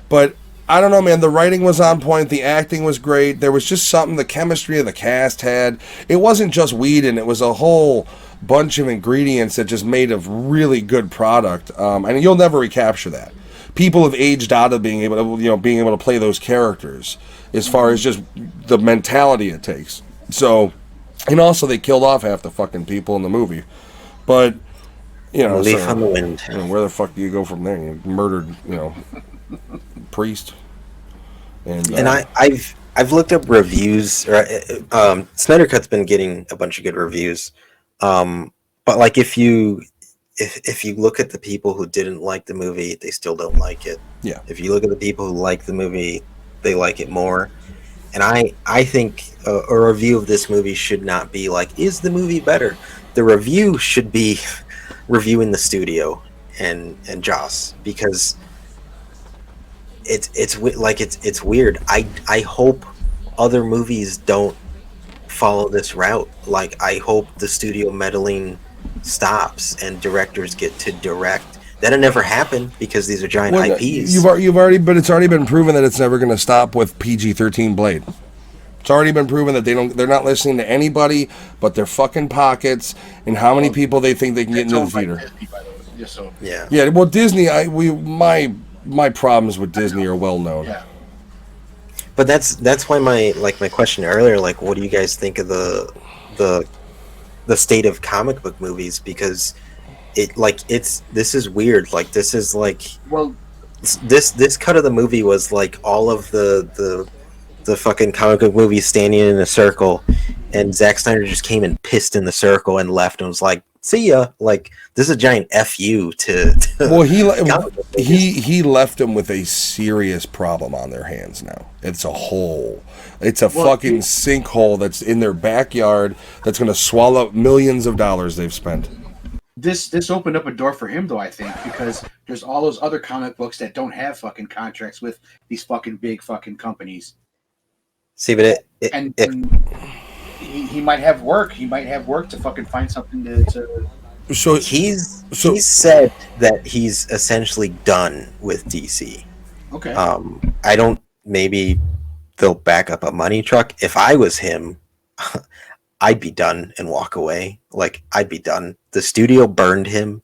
But I don't know, man. The writing was on point. The acting was great. There was just something the chemistry of the cast had. It wasn't just weed, and it was a whole bunch of ingredients that just made a really good product. And you'll never recapture that. People have aged out of being able to play those characters as far as just the mentality it takes. So. And also, they killed off half the fucking people in the movie. But, Leaf on the wind. Where the fuck do you go from there? You murdered, priest. And I've looked up reviews. Snyder Cut's been getting a bunch of good reviews. But like if you look at the people who didn't like the movie, they still don't like it. Yeah. If you look at the people who like the movie, they like it more. And I think a review of this movie should not be like, is the movie better? The review should be reviewing the studio and Joss, because it's weird. I hope other movies don't follow this route. Like, I hope the studio meddling stops and directors get to direct. That'll never happen because these are giant IPs. But it's already been proven that it's never going to stop with PG-13 Blade. It's already been proven that they're not listening to anybody but their fucking pockets and how many people they think they can get into the theater. Disney, by the way. Just so. Yeah. Yeah. Well, Disney. My problems with Disney are well known. Yeah. But that's why my question earlier, like, what do you guys think of the state of comic book movies? Because this is weird. Like, this is like, well, this cut of the movie was like all of the fucking comic book movies standing in a circle, and Zack Snyder just came and pissed in the circle and left and was like, see ya. Like, this is a giant FU to well, he left them with a serious problem on their hands now. It's a fucking sinkhole that's in their backyard that's going to swallow up millions of dollars they've spent. This opened up a door for him, though, I think, because there's all those other comic books that don't have fucking contracts with these fucking big fucking companies. See, but he might have work. He might have work to fucking find something to. So he's said that he's essentially done with DC. Okay. I don't. Maybe they'll back up a money truck. If I was him, I'd be done and walk away. Like, I'd be done. The studio burned him.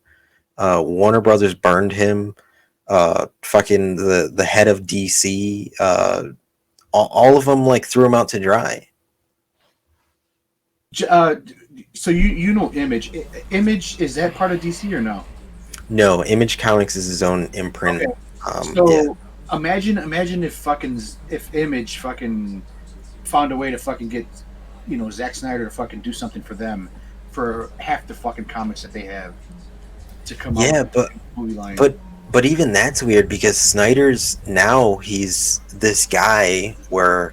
Warner Brothers burned him. Fucking the head of DC. All of them like threw him out to dry. So you know Image. Image, is that part of DC or no? No, Image Comics is his own imprint. Okay. Imagine if Image fucking found a way to fucking get, Zack Snyder to fucking do something for them for half the fucking comics that they have to come out. Yeah, with the movie line. But even that's weird because Snyder's now, he's this guy where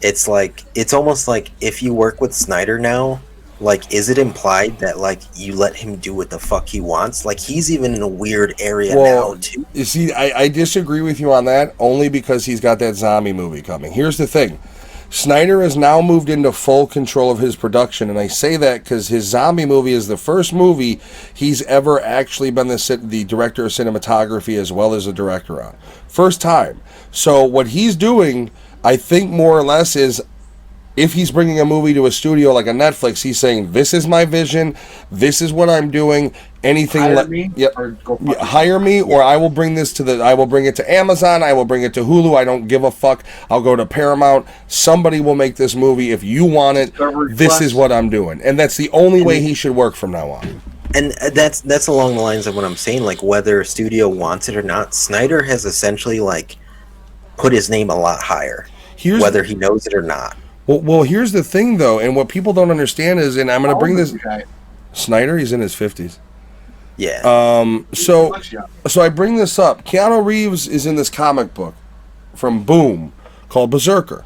it's like, it's almost like if you work with Snyder now, like, is it implied that like you let him do what the fuck he wants? Like, he's even in a weird area now too. You see, I disagree with you on that only because he's got that zombie movie coming. Here's the thing. Snyder has now moved into full control of his production, and I say that because his zombie movie is the first movie he's ever actually been the director of cinematography as well as a director on. First time. So what he's doing, I think more or less, is if he's bringing a movie to a studio like a Netflix, he's saying, this is my vision, this is what I'm doing, anything hire me, yep. Or go hire me, or I will bring this I will bring it to Amazon, I will bring it to Hulu, I don't give a fuck, I'll go to Paramount, somebody will make this movie, if you want it, this is what I'm doing. And that's the only way he should work from now on. And that's along the lines of what I'm saying, like, whether a studio wants it or not, Snyder has essentially like put his name a lot higher, whether he knows it or not. Well, here's the thing, though, and what people don't understand is, and I'm going to bring this... Snyder, he's in his 50s. Yeah. So I bring this up. Keanu Reeves is in this comic book from Boom called Berserker.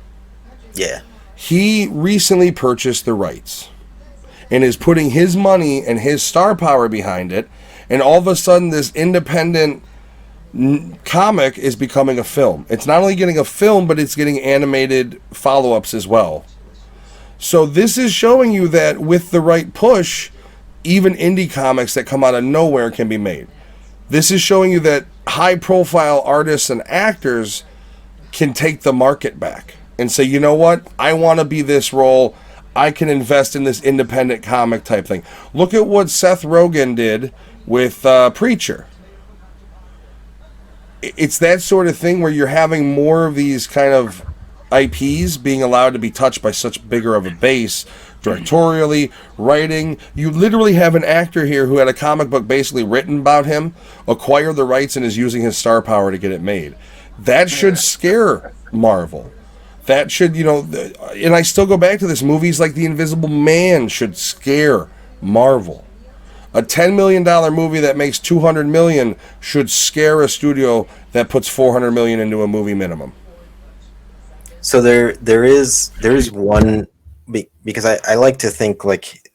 Yeah. He recently purchased the rights and is putting his money and his star power behind it, and all of a sudden this independent comic is becoming a film. It's not only getting a film, but it's getting animated follow-ups as well. So this is showing you that with the right push, even indie comics that come out of nowhere can be made. This is showing you that high-profile artists and actors can take the market back and say, you know what? I want to be this role. I can invest in this independent comic type thing. Look at what Seth Rogen did with Preacher. It's that sort of thing where you're having more of these kind of IPs being allowed to be touched by such bigger of a base, directorially, writing. You literally have an actor here who had a comic book basically written about him, acquired the rights, and is using his star power to get it made. That should scare Marvel. That should, and I still go back to this, movies like The Invisible Man should scare Marvel. A $10 million movie that makes $200 million should scare a studio that puts $400 million into a movie minimum. So there is one, because I like to think like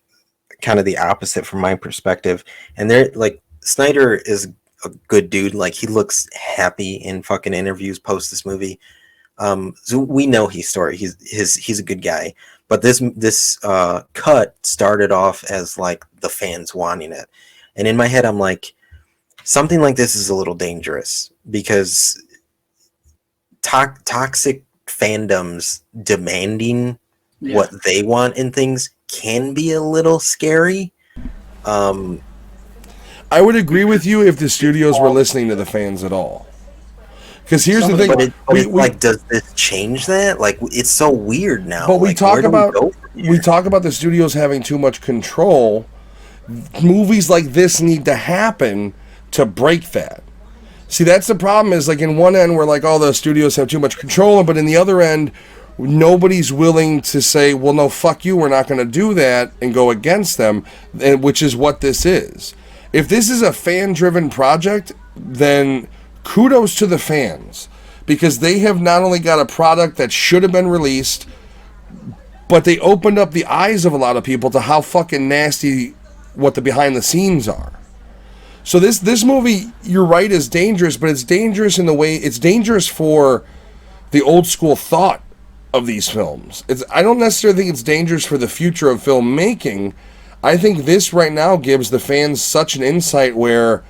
kind of the opposite from my perspective, and there, like, Snyder is a good dude. Like, he looks happy in fucking interviews post this movie. So we know his story. He's a good guy. But this cut started off as like the fans wanting it, and in my head I'm like, something like this is a little dangerous, because toxic fandoms demanding what they want in things can be a little scary. I would agree with you if the studios were listening to the fans at all. Because here's the thing, like, does this change that? Like, it's so weird now. But we like, talk about the studios having too much control. Movies like this need to happen to break that. See, that's the problem. Is like, in one end we're like, oh, the studios have too much control, but in the other end, nobody's willing to say, well, no, fuck you, we're not going to do that, and go against them, and which is what this is. If this is a fan-driven project, then kudos to the fans, because they have not only got a product that should have been released, but they opened up the eyes of a lot of people to how fucking nasty what the behind the scenes are. So this movie, you're right, is dangerous, but it's dangerous in the way it's dangerous for the old school thought of these films. I don't necessarily think it's dangerous for the future of filmmaking. I think this right now gives the fans such an insight where,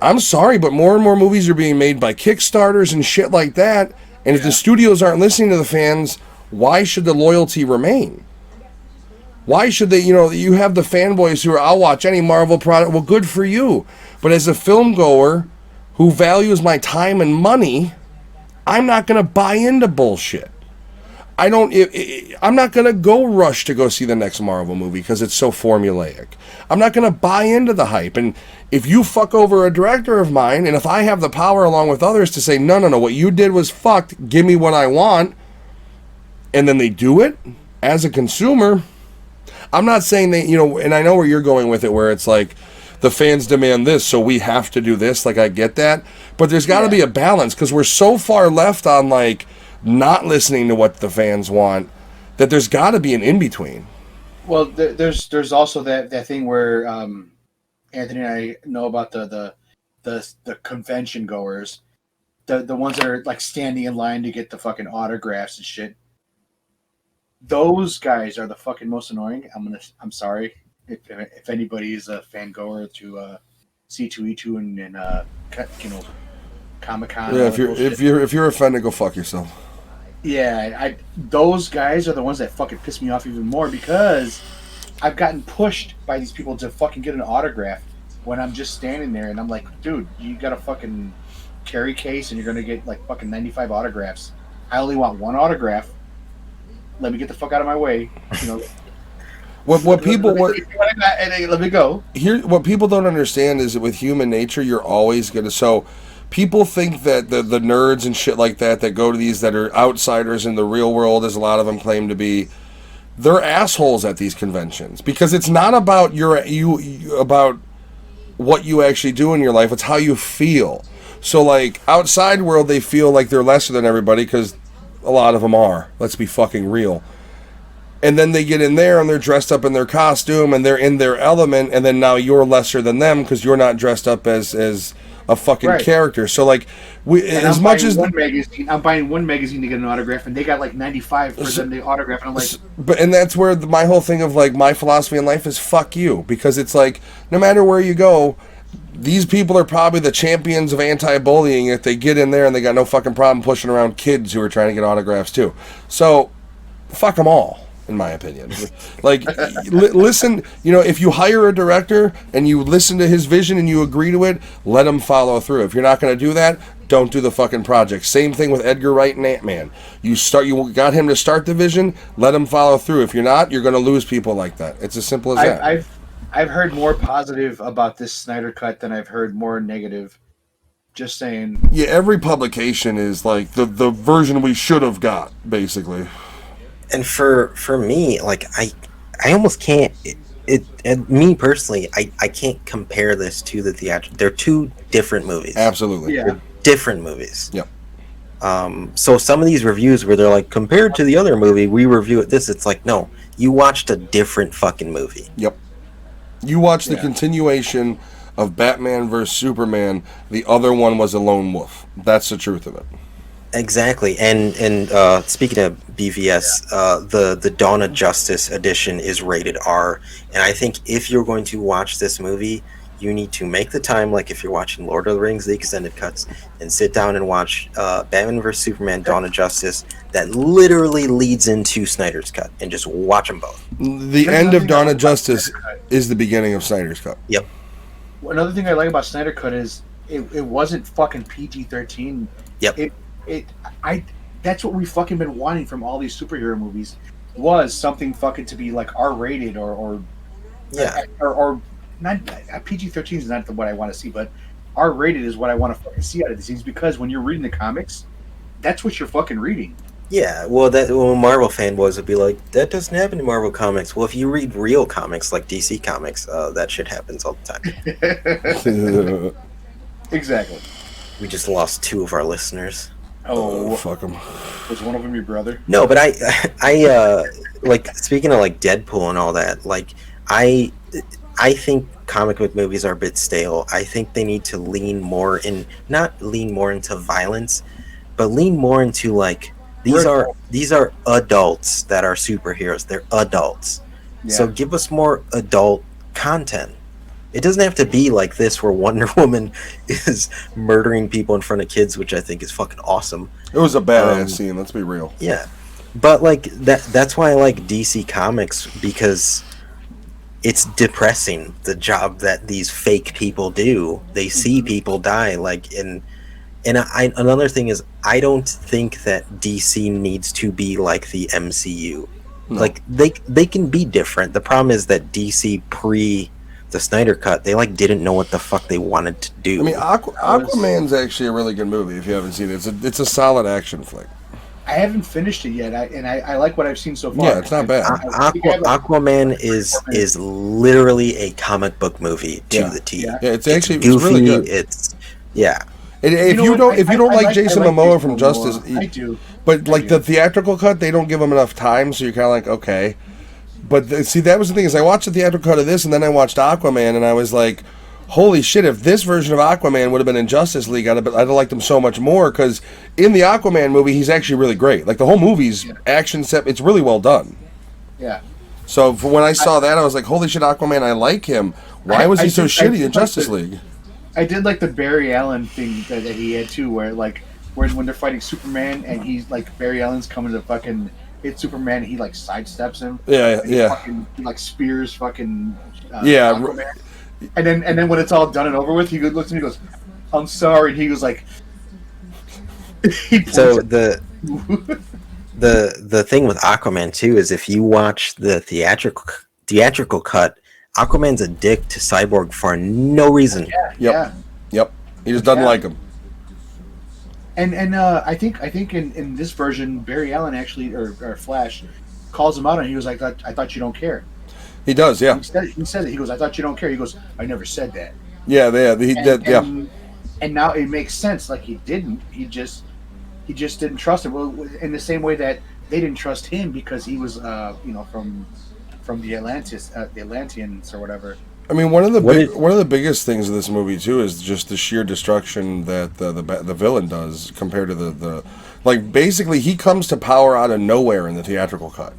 I'm sorry, but more and more movies are being made by Kickstarters and shit like that. And if the studios aren't listening to the fans, why should the loyalty remain? Why should they, you have the fanboys who are, I'll watch any Marvel product. Well, good for you. But as a film goer who values my time and money, I'm not going to buy into bullshit. I'm not going to go rush to go see the next Marvel movie because it's so formulaic. I'm not going to buy into the hype. And if you fuck over a director of mine, and if I have the power along with others to say, no, what you did was fucked, give me what I want, and then they do it, as a consumer, I'm not saying they, and I know where you're going with it, where it's like, the fans demand this, so we have to do this. Like, I get that. But there's got to be a balance, because we're so far left on, like, not listening to what the fans want, that there's got to be an in-between. Well, there's also that thing where Anthony and I know about the convention goers, the ones that are like standing in line to get the fucking autographs and shit. Those guys are the fucking most annoying. I'm sorry if anybody is a fan goer to C2E2 and Comic-Con. Yeah, if you're offended, go fuck yourself. Yeah, those guys are the ones that fucking piss me off even more, because I've gotten pushed by these people to fucking get an autograph when I'm just standing there, and I'm like, dude, you got a fucking carry case and you're gonna get like fucking 95 autographs. I only want one autograph. Let me get the fuck out of my way. What people let me go. Here, what people don't understand is that with human nature, you're always gonna people think that the nerds and shit like that go to these, that are outsiders in the real world, as a lot of them claim to be, they're assholes at these conventions, because it's not about about what you actually do in your life, it's how you feel. So like, outside world, they feel like they're lesser than everybody, because a lot of them are. Let's be fucking real. And then they get in there and they're dressed up in their costume and they're in their element, and then now you're lesser than them because you're not dressed up as of fucking Right. characters. So like, And as much as I'm buying one magazine to get an autograph, and they got like 95 for them to autograph, and I'm like, and that's where my whole thing of like my philosophy in life is fuck you, because it's like no matter where you go, these people are probably the champions of anti-bullying if they get in there and they got no fucking problem pushing around kids who are trying to get autographs too. So fuck them all, in my opinion. Like, listen, if you hire a director and you listen to his vision and you agree to it, let him follow through. If you're not going to do that, don't do the fucking project. Same thing with Edgar Wright and Ant-Man. You got him to start the vision, let him follow through. If you're not, you're going to lose people like that. It's as simple as that. I've heard more positive about this Snyder Cut than I've heard more negative. Just saying. Yeah, every publication is like the version we should have got, basically. And for me, like I almost can't. And me personally, I can't compare this to the theatrical. They're two different movies. Absolutely. Yeah. They're different movies. Yep. So some of these reviews where they're like, compared to the other movie, we review it this. It's like, no, you watched a different fucking movie. Yep. You watched the continuation of Batman vs. Superman. The other one was a lone wolf. That's the truth of it. Exactly. And speaking of BVS, the Dawn of Justice edition is rated R. And I think if you're going to watch this movie, you need to make the time, like if you're watching Lord of the Rings, the extended cuts, and sit down and watch Batman vs. Superman, Dawn of Justice, that literally leads into Snyder's Cut, and just watch them both. The end of Dawn of Justice is the beginning of Snyder's Cut. Yep. Another thing I like about Snyder Cut is it wasn't fucking PG-13. Yep. That's what we fucking been wanting from all these superhero movies, was something fucking to be like R-rated or not. PG-13 is not what I want to see, but R-rated is what I want to fucking see out of these things, because when you're reading the comics, that's what you're fucking reading. Yeah, well, Marvel fanboys would be like, that doesn't happen in Marvel comics. Well, if you read real comics like DC comics, that shit happens all the time. Exactly. We just lost 2 of our listeners. Oh, fuck them. Was one of them your brother? No, but I like, speaking of like Deadpool and all that, like I think comic book movies are a bit stale. I think they need to not lean more into violence, but lean more into like these are adults that are superheroes. They're adults. Yeah. So give us more adult content. It doesn't have to be like this where Wonder Woman is murdering people in front of kids, which I think is fucking awesome. It was a badass scene, let's be real. Yeah. But like that's why I like DC Comics, because it's depressing, the job that these fake people do. They see people die, like, and another thing is, I don't think that DC needs to be like the MCU. No. Like they can be different. The problem is that DC pre the Snyder Cut, they like didn't know what the fuck they wanted to do. I mean, Aquaman's actually a really good movie if you haven't seen it. It's a solid action flick. I haven't finished it yet, and I like what I've seen so far. Yeah, it's not bad. Aquaman is literally a comic book movie to the T. Yeah, it's actually goofy, it's really good. If you don't like Jason Momoa from Justice, I do. But like the theatrical cut, they don't give him enough time, so you're kind of like, okay. But see, that was the thing, is I watched the theatrical cut of this, and then I watched Aquaman, and I was like, holy shit, if this version of Aquaman would have been in Justice League, I'd have liked him so much more, because in the Aquaman movie, he's actually really great. Like, the whole movie's action set, it's really well done. Yeah. So when I saw that, I was like, holy shit, Aquaman, I like him. Why was he so shitty in Justice League? I did like the Barry Allen thing that he had, too, where, like, when they're fighting Superman, and he's, like, Barry Allen's coming to fucking hit Superman, and he, like, sidesteps him. Yeah. He, like, spears fucking Aquaman. And then when it's all done and over with, he looks at me and goes, I'm sorry. And he was like... So the thing with Aquaman, too, is if you watch the theatrical cut, Aquaman's a dick to Cyborg for no reason. Yep. He just doesn't like him. And I think in this version, Barry Allen actually, or Flash, calls him out, and he was like, I thought you don't care. He does, yeah. He said it. He goes, I thought you don't care. He goes, I never said that. Yeah, he did. And now it makes sense. Like, he didn't. He just didn't trust him. Well, in the same way that they didn't trust him because he was, from the Atlanteans or whatever. I mean, one of the biggest things of this movie too is just the sheer destruction that the villain does compared to the like. Basically, he comes to power out of nowhere in the theatrical cut.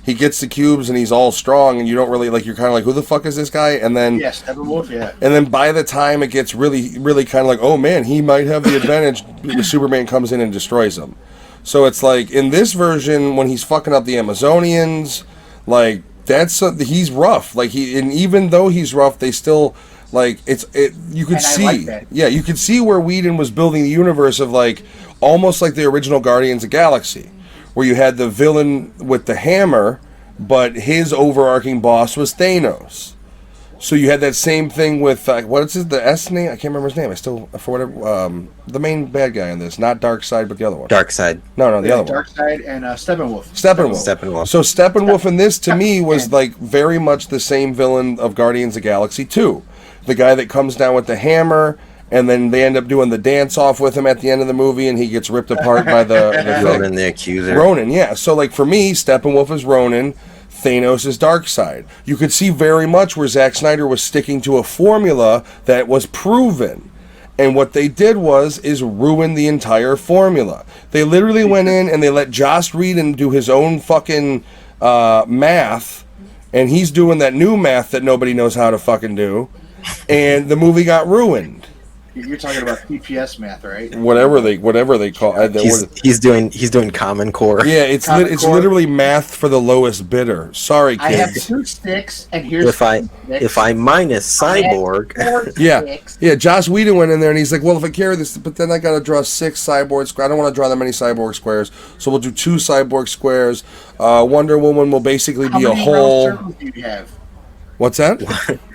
He gets the cubes and he's all strong, and you don't really like. You're kind of like, who the fuck is this guy? And then Steppenwolf, yeah. And then by the time it gets really, really kind of like, oh man, he might have the advantage. Superman comes in and destroys him. So it's like in this version when he's fucking up the Amazonians, like he's rough. Like and even though he's rough, they still like you could see, like that. Yeah, you could see where Whedon was building the universe of like almost like the original Guardians of the Galaxy, where you had the villain with the hammer, but his overarching boss was Thanos. So you had that same thing with the S name? I can't remember his name. I still the main bad guy in this, not Darkseid, but the other one. Darkseid. No, the other one. Darkseid and Steppenwolf. Steppenwolf. So Steppenwolf in this to me was like very much the same villain of Guardians of the Galaxy 2. The guy that comes down with the hammer, and then they end up doing the dance off with him at the end of the movie, and he gets ripped apart by the Ronan the Accuser. Ronan, yeah. So like for me, Steppenwolf is Ronan. Thanos is Darkseid. You could see very much where Zack Snyder was sticking to a formula that was proven. And what they did is ruin the entire formula. They literally went in and they let Joss Whedon do his own fucking math, and he's doing that new math that nobody knows how to fucking do, and the movie got ruined. You're talking about PPS math, right? Whatever they call it. He's doing Common Core. Yeah, it's literally math for the lowest bidder. Sorry, kids. I have 2 sticks, and here's if I minus Cyborg. Yeah. Joss Whedon went in there and he's like, well, if I carry this, but then I got to draw 6 cyborg squares. I don't want to draw that many cyborg squares, so we'll do 2 cyborg squares. Wonder Woman will basically be a whole. How many round circles do you have? What's that?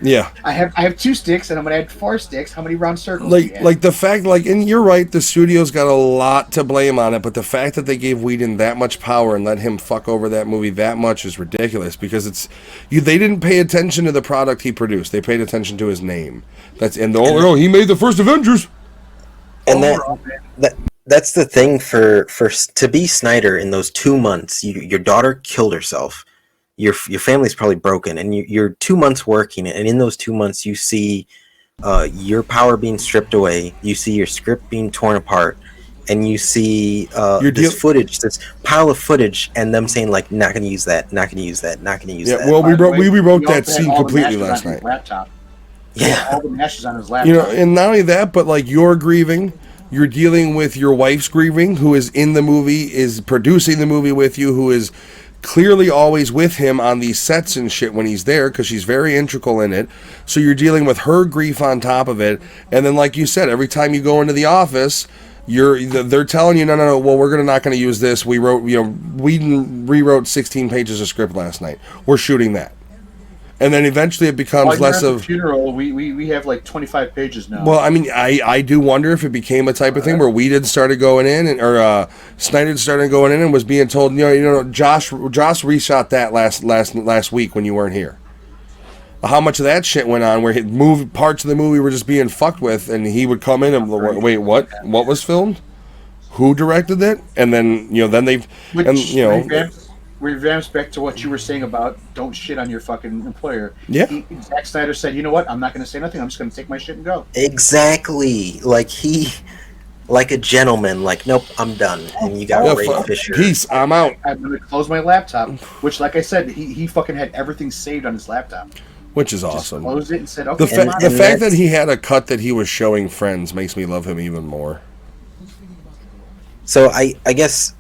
Yeah. I have 2 sticks, and I'm gonna add 4 sticks. How many round circles? Do you have? Like the fact, and you're right, the studio's got a lot to blame on it, but the fact that they gave Whedon that much power and let him fuck over that movie that much is ridiculous because they didn't pay attention to the product he produced. They paid attention to his name. He made the first Avengers. And that's the thing for to be Snyder in those 2 months. Your daughter killed herself. Your family's probably broken, and you're 2 months working, and in those 2 months you see your power being stripped away, you see your script being torn apart, and you see this pile of footage, and them saying like, not going to use that, not going to use that, not going to use that. Well, we rewrote that scene completely last night. Yeah, all the meshes on his laptop. And not only that, but like you're grieving. You're dealing with your wife's grieving, who is in the movie, is producing the movie with you, who is clearly always with him on these sets and shit when he's there because she's very integral in it. So you're dealing with her grief on top of it, and then like you said, every time you go into the office, they're telling you no. Well, we're not going to use this. We rewrote 16 pages of script last night. We're shooting that. And then eventually it becomes less of funeral. We have like 25 pages now. Well, I mean, I do wonder if it became a type of thing where Whedon started going in, or Snyder started going in and was being told, Josh reshot that last week when you weren't here. How much of that shit went on where parts of the movie were just being fucked with, and he would come in and wait, what was filmed? Who directed it? And then revamps back to what you were saying about don't shit on your fucking employer. Yeah. Zack Snyder said, you know what? I'm not going to say nothing. I'm just going to take my shit and go. Exactly. Like a gentleman. Like, nope, I'm done. And you got Ray Fisher. Peace. I'm out. I'm going to close my laptop. Which, like I said, he fucking had everything saved on his laptop. Which is awesome. Just closed it and said, okay. The fact that he had a cut that he was showing friends makes me love him even more. So I guess,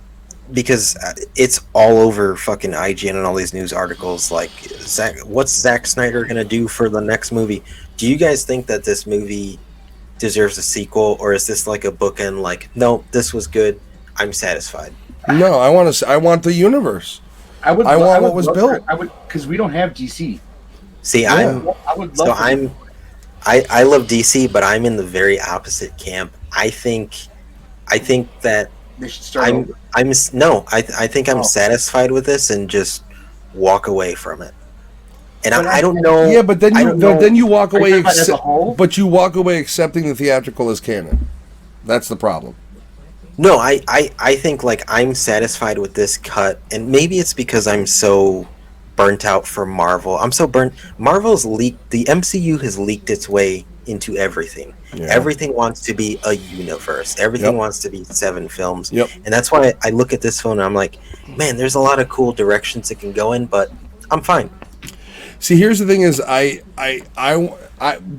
because it's all over fucking IGN and all these news articles, like, what's Zack Snyder going to do for the next movie? Do you guys think that this movie deserves a sequel, or is this like a bookend, like, no, this was good, I'm satisfied? No, I want the universe. I want what was built. Because we don't have DC. See, I love DC, but I'm in the very opposite camp. I think that they should start over. I think I'm satisfied with this and just walk away from it. And I don't know. Yeah, but then you walk away. But you walk away accepting the theatrical as canon. That's the problem. No, I think like I'm satisfied with this cut, and maybe it's because I'm so burnt out for Marvel. I'm so burnt. Marvel's leaked. The MCU has leaked its way into everything. Yeah. Everything wants to be a universe. Everything Yep. wants to be 7 films. Yep. And that's why I look at this film and I'm like, man, there's a lot of cool directions it can go in, but I'm fine. See, here's the thing: is I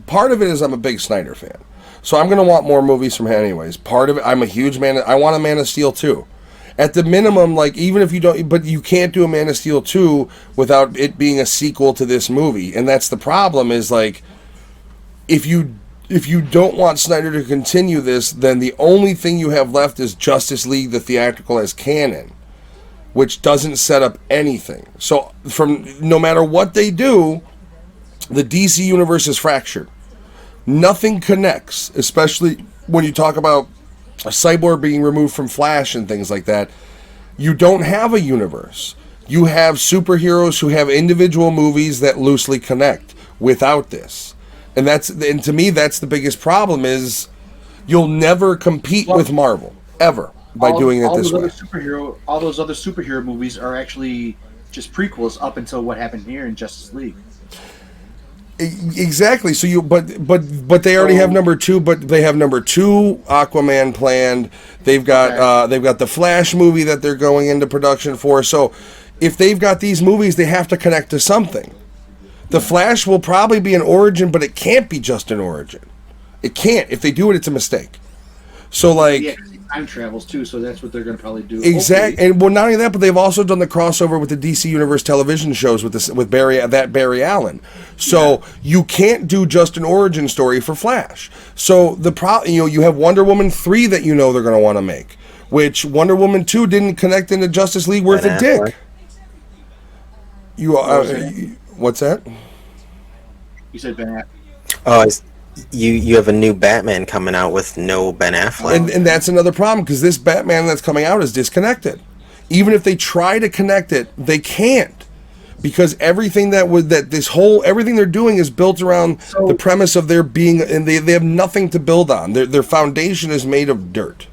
part of it is I'm a big Snyder fan, so I'm gonna want more movies from him anyways. Part of it, I'm a huge man. I want a Man of Steel 2. At the minimum, like, even if you don't, but you can't do a Man of Steel 2 without it being a sequel to this movie, and that's the problem. Is like, if you don't want Snyder to continue this, then the only thing you have left is Justice League the theatrical as canon, which doesn't set up anything. So from no matter what they do, the DC universe is fractured. Nothing connects, especially when you talk about a Cyborg being removed from Flash and things like that. You don't have a universe. You have superheroes who have individual movies that loosely connect without this. And to me that's the biggest problem, is you'll never compete with Marvel ever by doing it this way. All those other superhero movies are actually just prequels up until what happened here in Justice League. Exactly. So but they already have number 2. But they have number 2 Aquaman planned. They've got the Flash movie that they're going into production for. So if they've got these movies, they have to connect to something. The Flash will probably be an origin, but it can't be just an origin. It can't. If they do it, it's a mistake. So like. Yeah, time travels too, so that's what they're going to probably do. Exactly, and well, not only that, but they've also done the crossover with the DC Universe television shows with Barry Allen. So you can't do just an origin story for Flash. So you have Wonder Woman 3 that they're going to want to make, which Wonder Woman 2 didn't connect into Justice League worth a dick. What's that? You said Ben Affleck. Oh, you have a new Batman coming out with no Ben Affleck. And that's another problem, because this Batman that's coming out is disconnected. Even if they try to connect it, they can't, because everything everything they're doing is built around the premise of there being, and they have nothing to build on. Their foundation is made of dirt.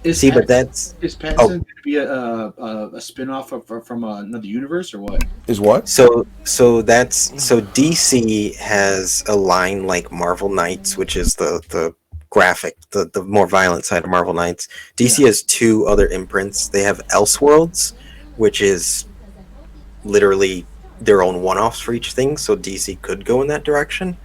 Is Pattinson going to be a spin-off from another universe, or what? Is what? So DC has a line like Marvel Knights, which is the graphic, the more violent side of Marvel Knights. DC has 2 other imprints. They have Elseworlds, which is literally their own one-offs for each thing, so DC could go in that direction.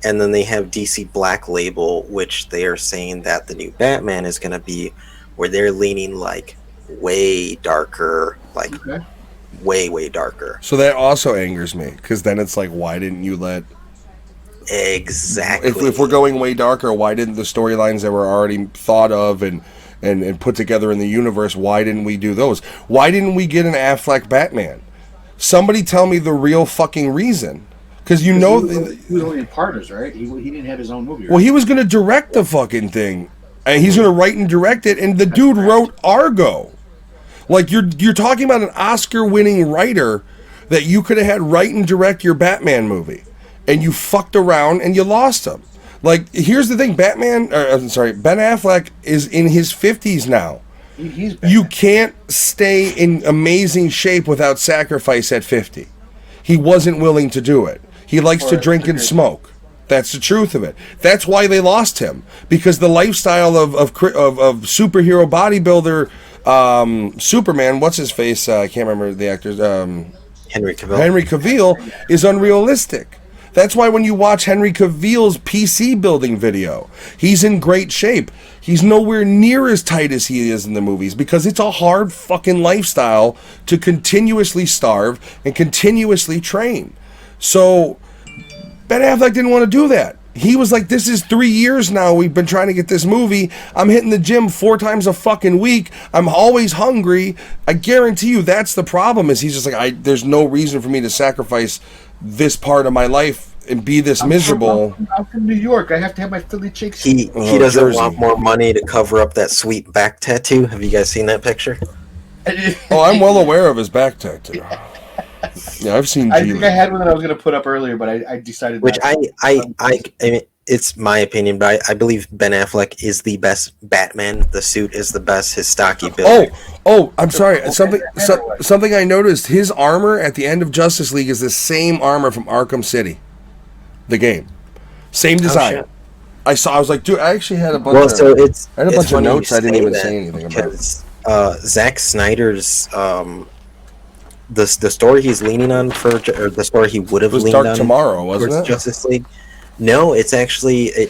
And then they have DC Black Label, which they are saying that the new Batman is going to be where they're leaning like way darker, way darker. So that also angers me, because then it's like, why didn't you let... Exactly. If we're going way darker, why didn't the storylines that were already thought of and put together in the universe, why didn't we do those? Why didn't we get an Affleck Batman? Somebody tell me the real fucking reason. Because he was only in partners, right? He didn't have his own movie. Right? Well, he was going to direct the fucking thing. And he's going to write and direct it. And the dude wrote Argo. Like, you're talking about an Oscar-winning writer that you could have had write and direct your Batman movie. And you fucked around and you lost him. Like, here's the thing. Ben Affleck is in his 50s now. You can't stay in amazing shape without sacrifice at 50. He wasn't willing to do it. He likes to drink and smoke. That's the truth of it. That's why they lost him, because the lifestyle of superhero bodybuilder Superman, what's his face? I can't remember the actor's. Henry Cavill is unrealistic. That's why when you watch Henry Cavill's PC building video, he's in great shape. He's nowhere near as tight as he is in the movies, because it's a hard fucking lifestyle to continuously starve and continuously train. So Ben Affleck didn't want to do that. He was like, this is 3 years now we've been trying to get this movie. I'm hitting the gym 4 times a fucking week. I'm always hungry. I guarantee you that's the problem, is he's just like, there's no reason for me to sacrifice this part of my life and be this miserable. I'm from New York. I have to have my Philly chicks. He doesn't want more money to cover up that sweet back tattoo. Have you guys seen that picture? Oh, I'm well aware of his back tattoo. Yeah, I've seen. I think I had one that I was going to put up earlier, but I decided. Which I mean, it's my opinion, but I believe Ben Affleck is the best Batman. The suit is the best. His stocky build. I'm sorry. Something I noticed. His armor at the end of Justice League is the same armor from Arkham City, the game. Same design. shit. I was like, dude, I actually had a bunch. Well, of, so it's I had a it's bunch of funny you notes I didn't even that say anything about. because Zack Snyder's the story he's leaning on or the story he would have It was leaned Dark on Tomorrow, wasn't towards it? Justice League. No, it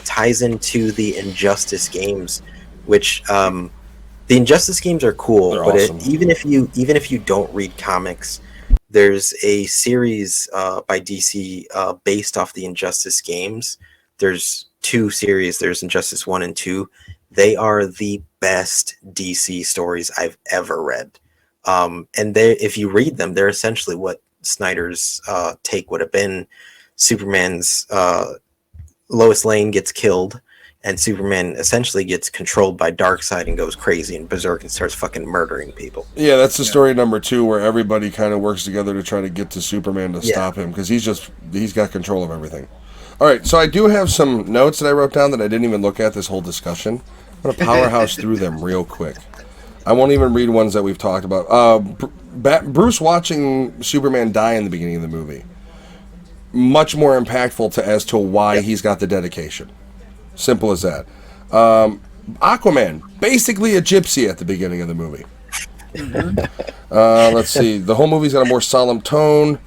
ties into the Injustice games, which the Injustice games are cool, They're but awesome. even if you don't read comics, there's a series by DC based off the Injustice games. There's two series. There's Injustice 1 and 2. They are the best DC stories I've ever read. And if you read them, they're essentially what Snyder's take would have been. Superman's Lois Lane gets killed, and Superman essentially gets controlled by Darkseid and goes crazy and berserk and starts fucking murdering people. Yeah, that's the story number 2, where everybody kind of works together to try to get to Superman to stop him, because he's got control of everything. All right, so I do have some notes that I wrote down that I didn't even look at this whole discussion. I'm going to powerhouse through them real quick. I won't even read ones that we've talked about. Bruce watching Superman die in the beginning of the movie. Much more impactful as to why he's got the dedication. Simple as that. Aquaman, basically a gypsy at the beginning of the movie. Let's see. The whole movie's got a more solemn tone.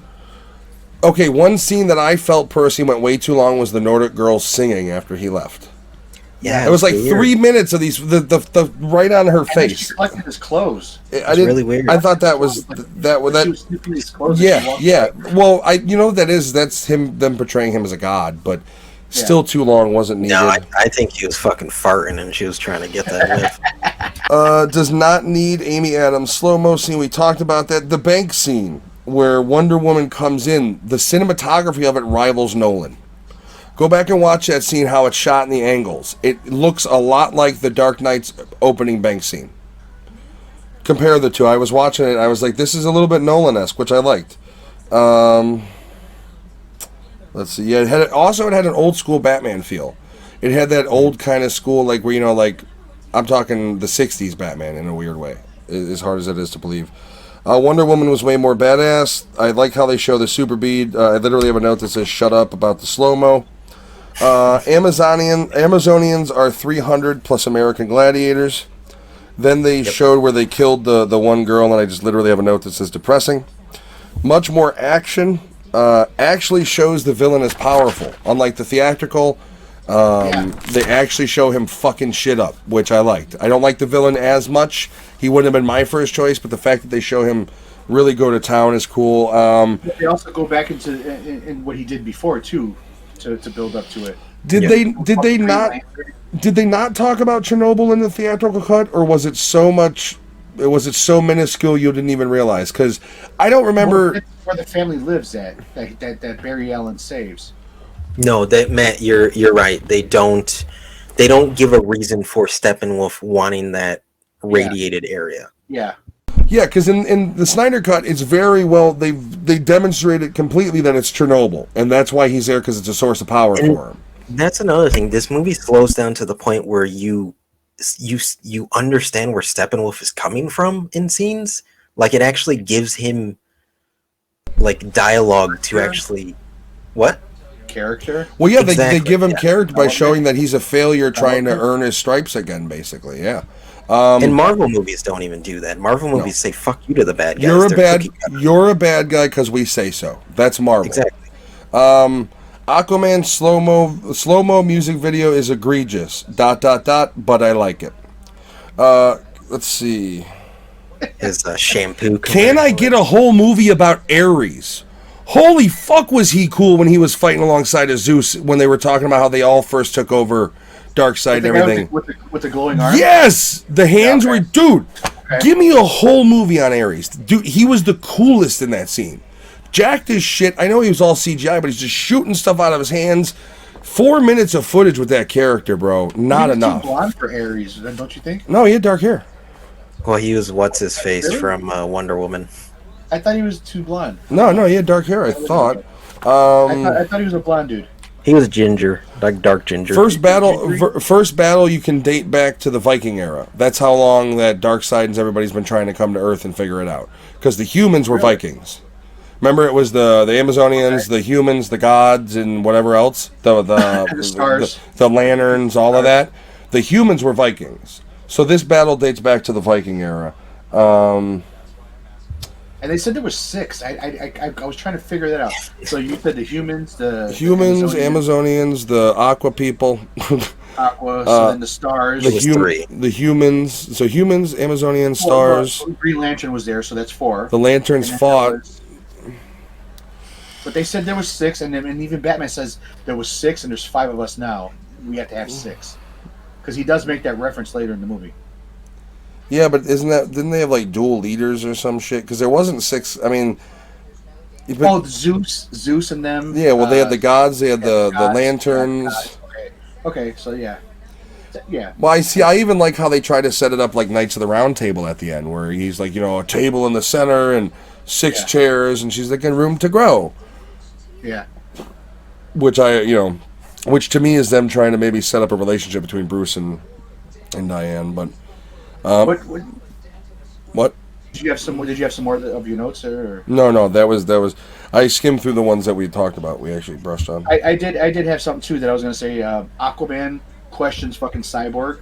Okay, one scene that I felt personally went way too long was the Nordic girl singing after he left. Yeah, It was like 3 minutes of these, the right on her face. She collected his clothes. really weird. I thought that was She was sniffing his clothes. yeah. Well, that's them portraying him as a god, but still too long wasn't needed. No, I think he was fucking farting and she was trying to get that whiff. Does not need Amy Adams slow-mo scene. We talked about that. The bank scene where Wonder Woman comes in, the cinematography of it rivals Nolan. Go back and watch that scene, how it's shot in the angles. It looks a lot like the Dark Knight's opening bank scene. Compare the two. I was watching it, I was like, this is a little bit Nolan-esque, which I liked. Let's see. Yeah, it had an old school Batman feel. It had that old kind of school, like where, like, I'm talking the 60s Batman in a weird way, as hard as it is to believe. Wonder Woman was way more badass. I like how they show the super bead. I literally have a note that says "shut up" about the slow-mo. Amazonians are 300 plus American gladiators. Then they showed where they killed the one girl, and I just literally have a note that says depressing. Much more action. Actually shows the villain as powerful. Unlike the theatrical, they actually show him fucking shit up, which I liked. I don't like the villain as much. He wouldn't have been my first choice, but the fact that they show him really go to town is cool. They also go back into in what he did before too, to build up to it. Did they not talk about Chernobyl in the theatrical cut, or was it so minuscule you didn't even realize? Because I don't remember Where the family lives that Barry Allen saves. No, Matt, you're right. They don't give a reason for Steppenwolf wanting that radiated area. Yeah. Yeah, because in the Snyder Cut, it's very well, they demonstrate it completely that it's Chernobyl, and that's why he's there, because it's a source of power for him. That's another thing. This movie slows down to the point where you understand where Steppenwolf is coming from in scenes. Like, it actually gives him like dialogue to actually what? Character. Well, yeah, Exactly, they give him character by showing that he's a failure trying to earn his stripes again, basically. Yeah. And Marvel movies don't even do that. Marvel movies say "fuck you" to the bad guys. You're a bad guy because we say so. That's Marvel. Exactly. Aquaman slow-mo music video is egregious. ... But I like it. Let's see. His shampoo. Can I get a whole movie about Ares? Holy fuck, was he cool when he was fighting alongside of Zeus when they were talking about how they all first took over Darkseid and everything. With the glowing arm? Yes! The hands were... Dude, give me a whole movie on Ares. Dude, he was the coolest in that scene. Jacked as shit. I know he was all CGI, but he's just shooting stuff out of his hands. 4 minutes of footage with that character, bro. Not enough. Too blonde for Ares, don't you think? No, he had dark hair. Well, he was what's-his-face from Wonder Woman. I thought he was too blonde. No, he had dark hair, I thought. I thought he was a blonde dude. He was ginger, like dark ginger. First battle you can date back to the Viking era. That's how long that Darkseid and everybody's been trying to come to Earth and figure it out. Because the humans were Vikings. Remember, it was the Amazonians, the humans, the gods, and whatever else. The stars. The lanterns, all of that. The humans were Vikings. So this battle dates back to the Viking era. And they said there was 6. I was trying to figure that out. So you said the humans, the Amazonians, the Aqua people, Aqua, so then the stars. the humans. So humans, Amazonian, stars. Well, Green Lantern was there, so that's 4. The lanterns fought. But they said there was 6, and even Batman says there was 6, and there's 5 of us now. We have to have 6 because he does make that reference later in the movie. Yeah, but didn't they have like dual leaders or some shit? Because there wasn't 6. I mean, Zeus and them. Yeah, well, they had the gods. They had the gods, lanterns. Okay, so yeah. Well, I even like how they try to set it up like Knights of the Round Table at the end, where he's like, a table in the center and 6 chairs, and she's like, in room to grow. Yeah. Which to me is them trying to maybe set up a relationship between Bruce and Diane, but. What? Did you have some more of your notes there? Or? No. That was. I skimmed through the ones that we talked about. We actually brushed on. I did have something too that I was going to say. Aquaman questions fucking Cyborg.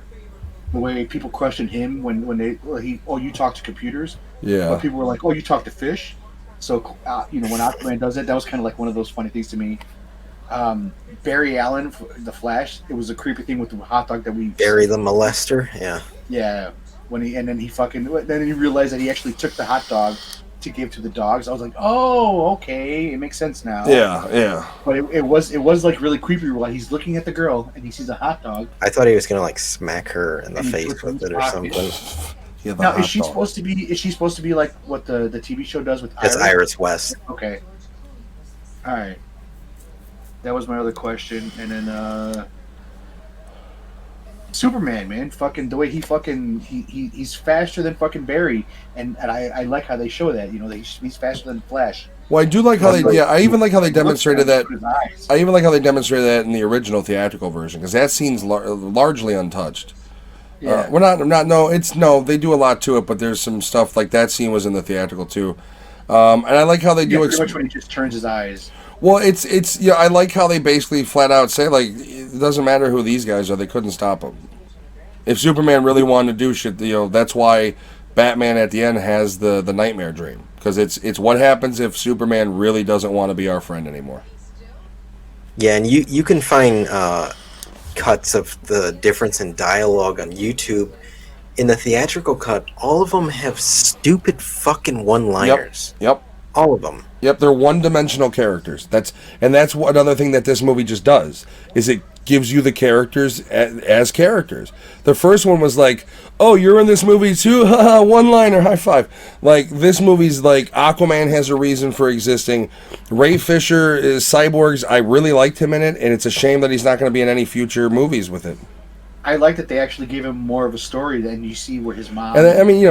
The way people question him when you talk to computers. Yeah. But people were like, you talk to fish. So when Aquaman does it, that was kind of like one of those funny things to me. Barry Allen, the Flash. It was a creepy thing with the hot dog that we. Barry the molester. Yeah. Yeah. Then he realized that he actually took the hot dog to give to the dogs. I was like, oh, okay, it makes sense now. Yeah. But it was like really creepy while he's looking at the girl and he sees a hot dog. I thought he was gonna like smack her in the face with it or something. Now is she supposed to be like what the TV show does with Iris? It's Iris West. Okay. All right. That was my other question, and then Superman, man, fucking the way he's faster than fucking Barry, and I like how they show that, he's faster than Flash. Well, I do like how I even like how they demonstrated that. I even like how they demonstrated that in the original theatrical version because that scene's largely untouched. Yeah. They do a lot to it, but there's some stuff like that scene was in the theatrical too, and I like how they do. Pretty much when he just turns his eyes. Well, I like how they basically flat out say like it doesn't matter who these guys are, they couldn't stop them. If Superman really wanted to do shit, that's why Batman at the end has the nightmare dream because it's what happens if Superman really doesn't want to be our friend anymore. Yeah, and you can find cuts of the difference in dialogue on YouTube. In the theatrical cut, all of them have stupid fucking one-liners. Yep. All of them. Yep, they're one-dimensional characters. That's another thing that this movie just does is it gives you the characters as characters. The first one was like, "Oh, you're in this movie too? Haha, one-liner, high five." Like this movie's like Aquaman has a reason for existing. Ray Fisher is Cyborgs. I really liked him in it, and it's a shame that he's not going to be in any future movies with it. I like that they actually gave him more of a story than you see where his mom. And I mean,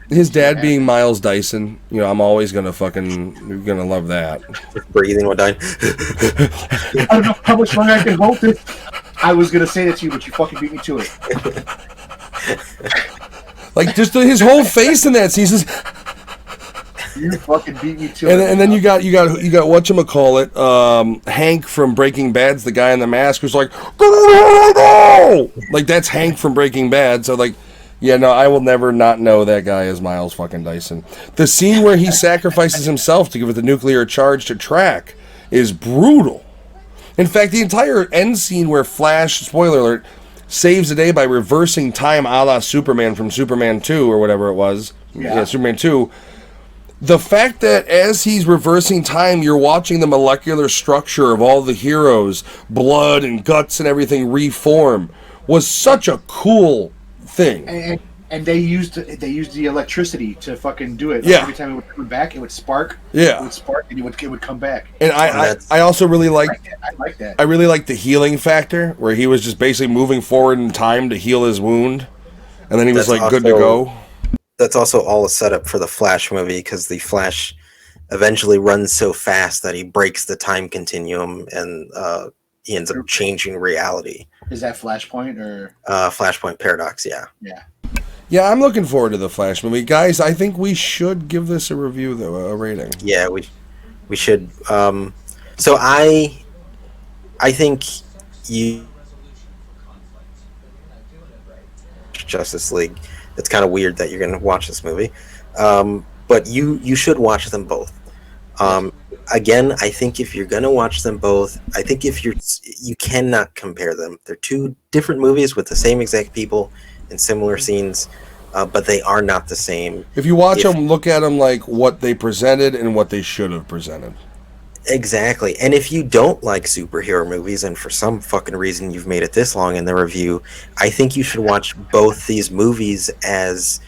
his dad being Miles Dyson. I'm always gonna love that. Breathing or dying. I don't know how much longer I can hold this. I was gonna say that to you, but you fucking beat me to it. Like just his whole face in that scene. He says, you fucking beat me to it. And then you got whatchamacallit, Hank from Breaking Bad's the guy in the mask who's like, go! Like that's Hank from Breaking Bad. So like, yeah, no, I will never not know that guy is Miles fucking Dyson. The scene where he sacrifices himself to give it the nuclear charge to Track is brutal. In fact, the entire end scene where Flash, spoiler alert, saves the day by reversing time a la Superman from Superman 2 or whatever it was. Yeah, Superman 2. The fact that as he's reversing time, you're watching the molecular structure of all the heroes, blood and guts and everything reform was such a cool thing. And they used the electricity to fucking do it. Yeah. Every time it would come back, it would spark. Yeah. It would spark and it would come back. And I also really liked. I like that. I really liked the healing factor where he was just basically moving forward in time to heal his wound, and then he was good to go. That's also all a setup for the Flash movie because the Flash eventually runs so fast that he breaks the time continuum and he ends up changing reality. Is that Flashpoint or Flashpoint Paradox? Yeah. yeah? Yeah, I'm looking forward to the Flash movie, guys. I think we should give this a review, though, a rating. Yeah, we should. So I think you Justice League. It's kind of weird that you're going to watch this movie, but you should watch them both. Again, I think if you're going to watch them both, I think you cannot compare them. They're two different movies with the same exact people and similar scenes, but they are not the same. If you watch them, look at them like what they presented and what they should have presented. Exactly. And if you don't like superhero movies, and for some fucking reason you've made it this long in the review, I think you should watch both these movies as,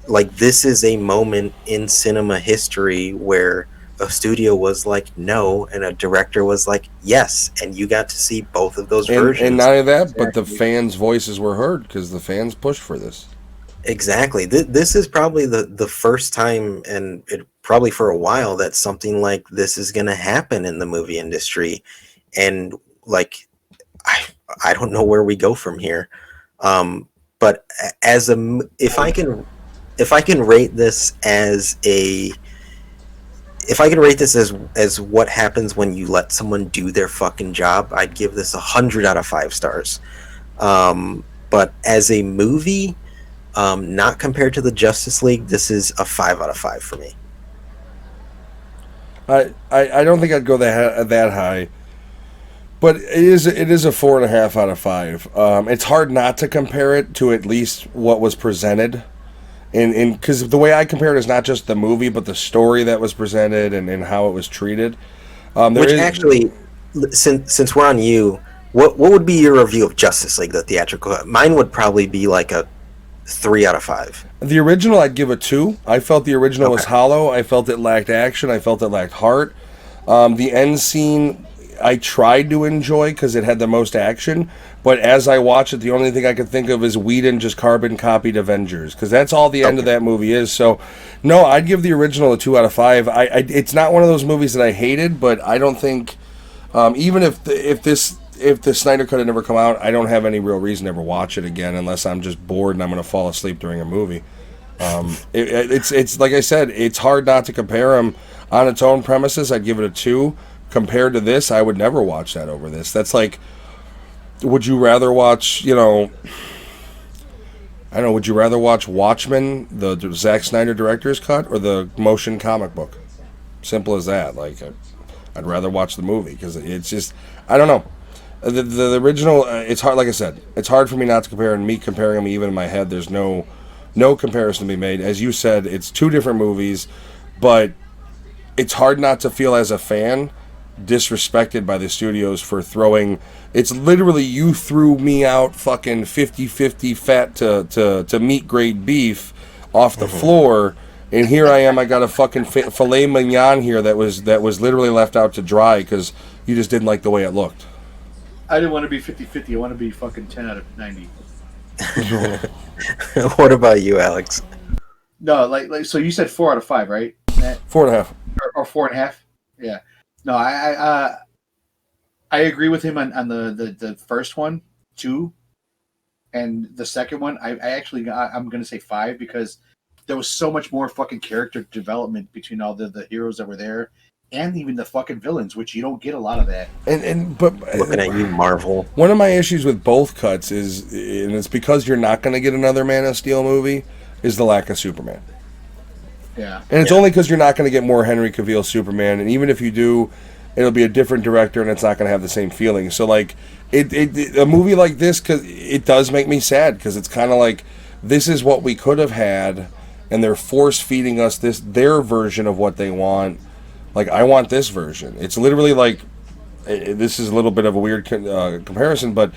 like, this is a moment in cinema history where a studio was like, no, and a director was like, yes, and you got to see both of those versions. And not only that, but the fans' voices were heard because the fans pushed for this. Exactly. This is probably the first time, and it probably for a while, that something like this is going to happen in the movie industry. And, like, I don't know where we go from here. But if I can rate this as as what happens when you let someone do their fucking job, I'd give this 100 out of 5 stars. But as a movie, not compared to the Justice League, this is a 5 out of 5 for me. I don't think I'd go that high, but it is a 4.5 out of 5. It's hard not to compare it to at least what was presented, and because the way I compare it is not just the movie, but the story that was presented and how it was treated. Actually, since we're on you, what would be your review of Justice League, the theatrical? Mine would probably be like a 3 out of 5. The original, I'd give a 2. I felt the original was hollow. I felt it lacked action. I felt it lacked heart. The end scene, I tried to enjoy because it had the most action. But as I watched it, the only thing I could think of is Whedon just carbon copied Avengers, because that's all the end of that movie is. So, no, I'd give the original a 2 out of 5. It's not one of those movies that I hated, but I don't think, even if the Snyder Cut had never come out, I don't have any real reason to ever watch it again unless I'm just bored and I'm going to fall asleep during a movie. It's like I said, it's hard not to compare them on its own premises. I'd give it a 2. Compared to this, I would never watch that over this. That's like, would you rather watch, would you rather watch Watchmen, the Zack Snyder director's cut, or the motion comic book? Simple as that. Like, I'd rather watch the movie because it's just, I don't know. The original, it's hard. Like I said, it's hard for me not to compare. And me comparing them, even in my head, there's no comparison to be made. As you said, it's two different movies, but it's hard not to feel as a fan disrespected by the studios for throwing. It's literally, you threw me out fucking 50-50 fat to meat grade beef off the floor. And here I am. I got a fucking filet mignon here that was literally left out to dry because you just didn't like the way it looked. I didn't want to be 50-50. I want to be fucking 10 out of 90. What about you, Alex? No, like so you said 4 out of 5, right? 4.5. Or 4.5? Yeah. No, I agree with him on the first one, 2, and the second one. I'm going to say 5 because there was so much more fucking character development between all the heroes that were there, and even the fucking villains, which you don't get a lot of that. But looking at you, Marvel. One of my issues with both cuts is, and it's because you're not going to get another Man of Steel movie, is the lack of Superman. Yeah. And it's only because you're not going to get more Henry Cavill Superman, and even if you do, it'll be a different director, and it's not going to have the same feeling. So, like, a movie like this, cause it does make me sad, because it's kind of like, this is what we could have had, and they're force-feeding us their version of what they want. Like, I want this version. It's literally like, this is a little bit of a weird comparison, but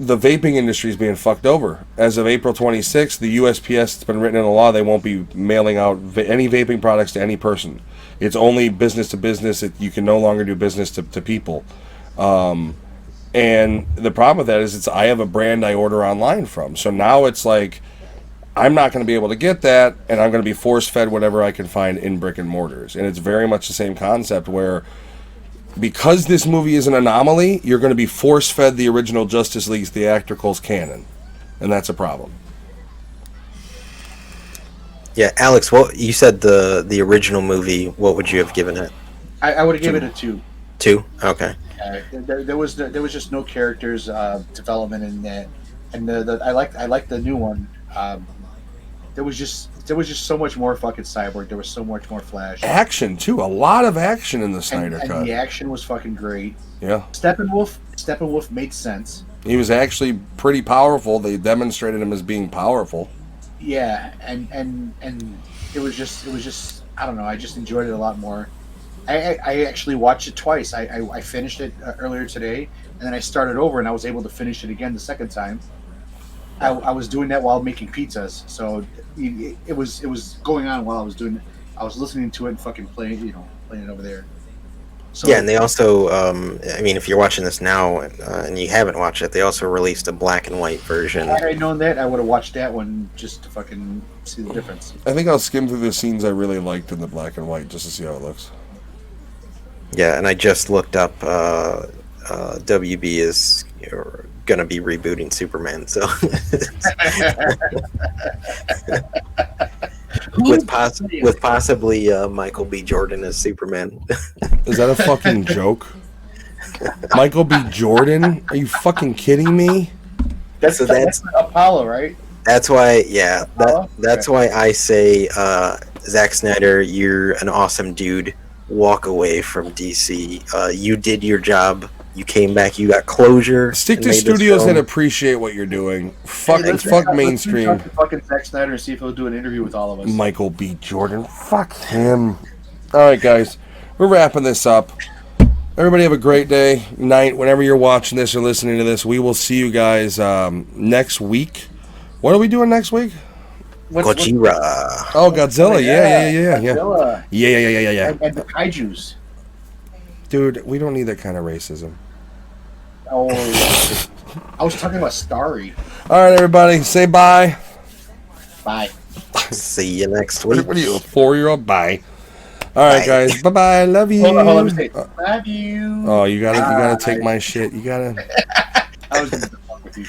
the vaping industry is being fucked over. As of April 26th, the USPS, it's been written in the law, they won't be mailing out any vaping products to any person. It's only business to business. You can no longer do business to people. And the problem with that is I have a brand I order online from. So now it's like, I'm not going to be able to get that, and I'm going to be force-fed whatever I can find in brick and mortars. And it's very much the same concept where because this movie is an anomaly, you're going to be force-fed the original Justice League's theatricals canon, and that's a problem. Yeah, Alex, what you said the original movie? What would you have given it? I would have given it a 2. 2? Okay. There was just no characters development in that, and I liked the new one. There was just so much more fucking Cyborg. There was so much more Flash. Action too, a lot of action in the Snyder and Cut. the action was fucking great. Yeah. Steppenwolf made sense. He was actually pretty powerful. They demonstrated him as being powerful. Yeah, and it was just I don't know. I just enjoyed it a lot more. I actually watched it twice. I finished it earlier today, and then I started over, and I was able to finish it again the second time. I was doing that while making pizzas, so it was going on while I was doing it. I was listening to it and fucking playing it over there. So, Yeah, and they also, I mean, if you're watching this now and you haven't watched it, they also released a black and white version. Had I known that, I would have watched that one just to fucking see the difference. I think I'll skim through the scenes I really liked in the black and white just to see how it looks. Yeah, and I just looked up WB is going to be rebooting Superman, so with possibly Michael B. Jordan as Superman. Is that a fucking joke? Michael B. Jordan? Are you fucking kidding me? That's Apollo, right? That's why, yeah. That's why I say, Zack Snyder, you're an awesome dude. Walk away from DC. You did your job. You came back. You got closure. Stick to studios and appreciate what you're doing. Fuck mainstream. Let's talk to fucking Zack Snyder and see if he'll do an interview with all of us. Michael B. Jordan. Fuck him. All right, guys. We're wrapping this up. Everybody have a great day, night, whenever you're watching this or listening to this. We will see you guys next week. What are we doing next week? Gojira. Oh, Godzilla. Yeah. Godzilla. Yeah. And the kaijus. Dude, we don't need that kind of racism. Oh, I was talking about Starry. All right, everybody. Say bye. Bye. See you next week. What are you, a 4-year-old? Bye. All right, guys. Bye-bye. Love you. Hold on, let me say, love you. Oh, you gotta take my shit. You gotta. I was just fuck with you.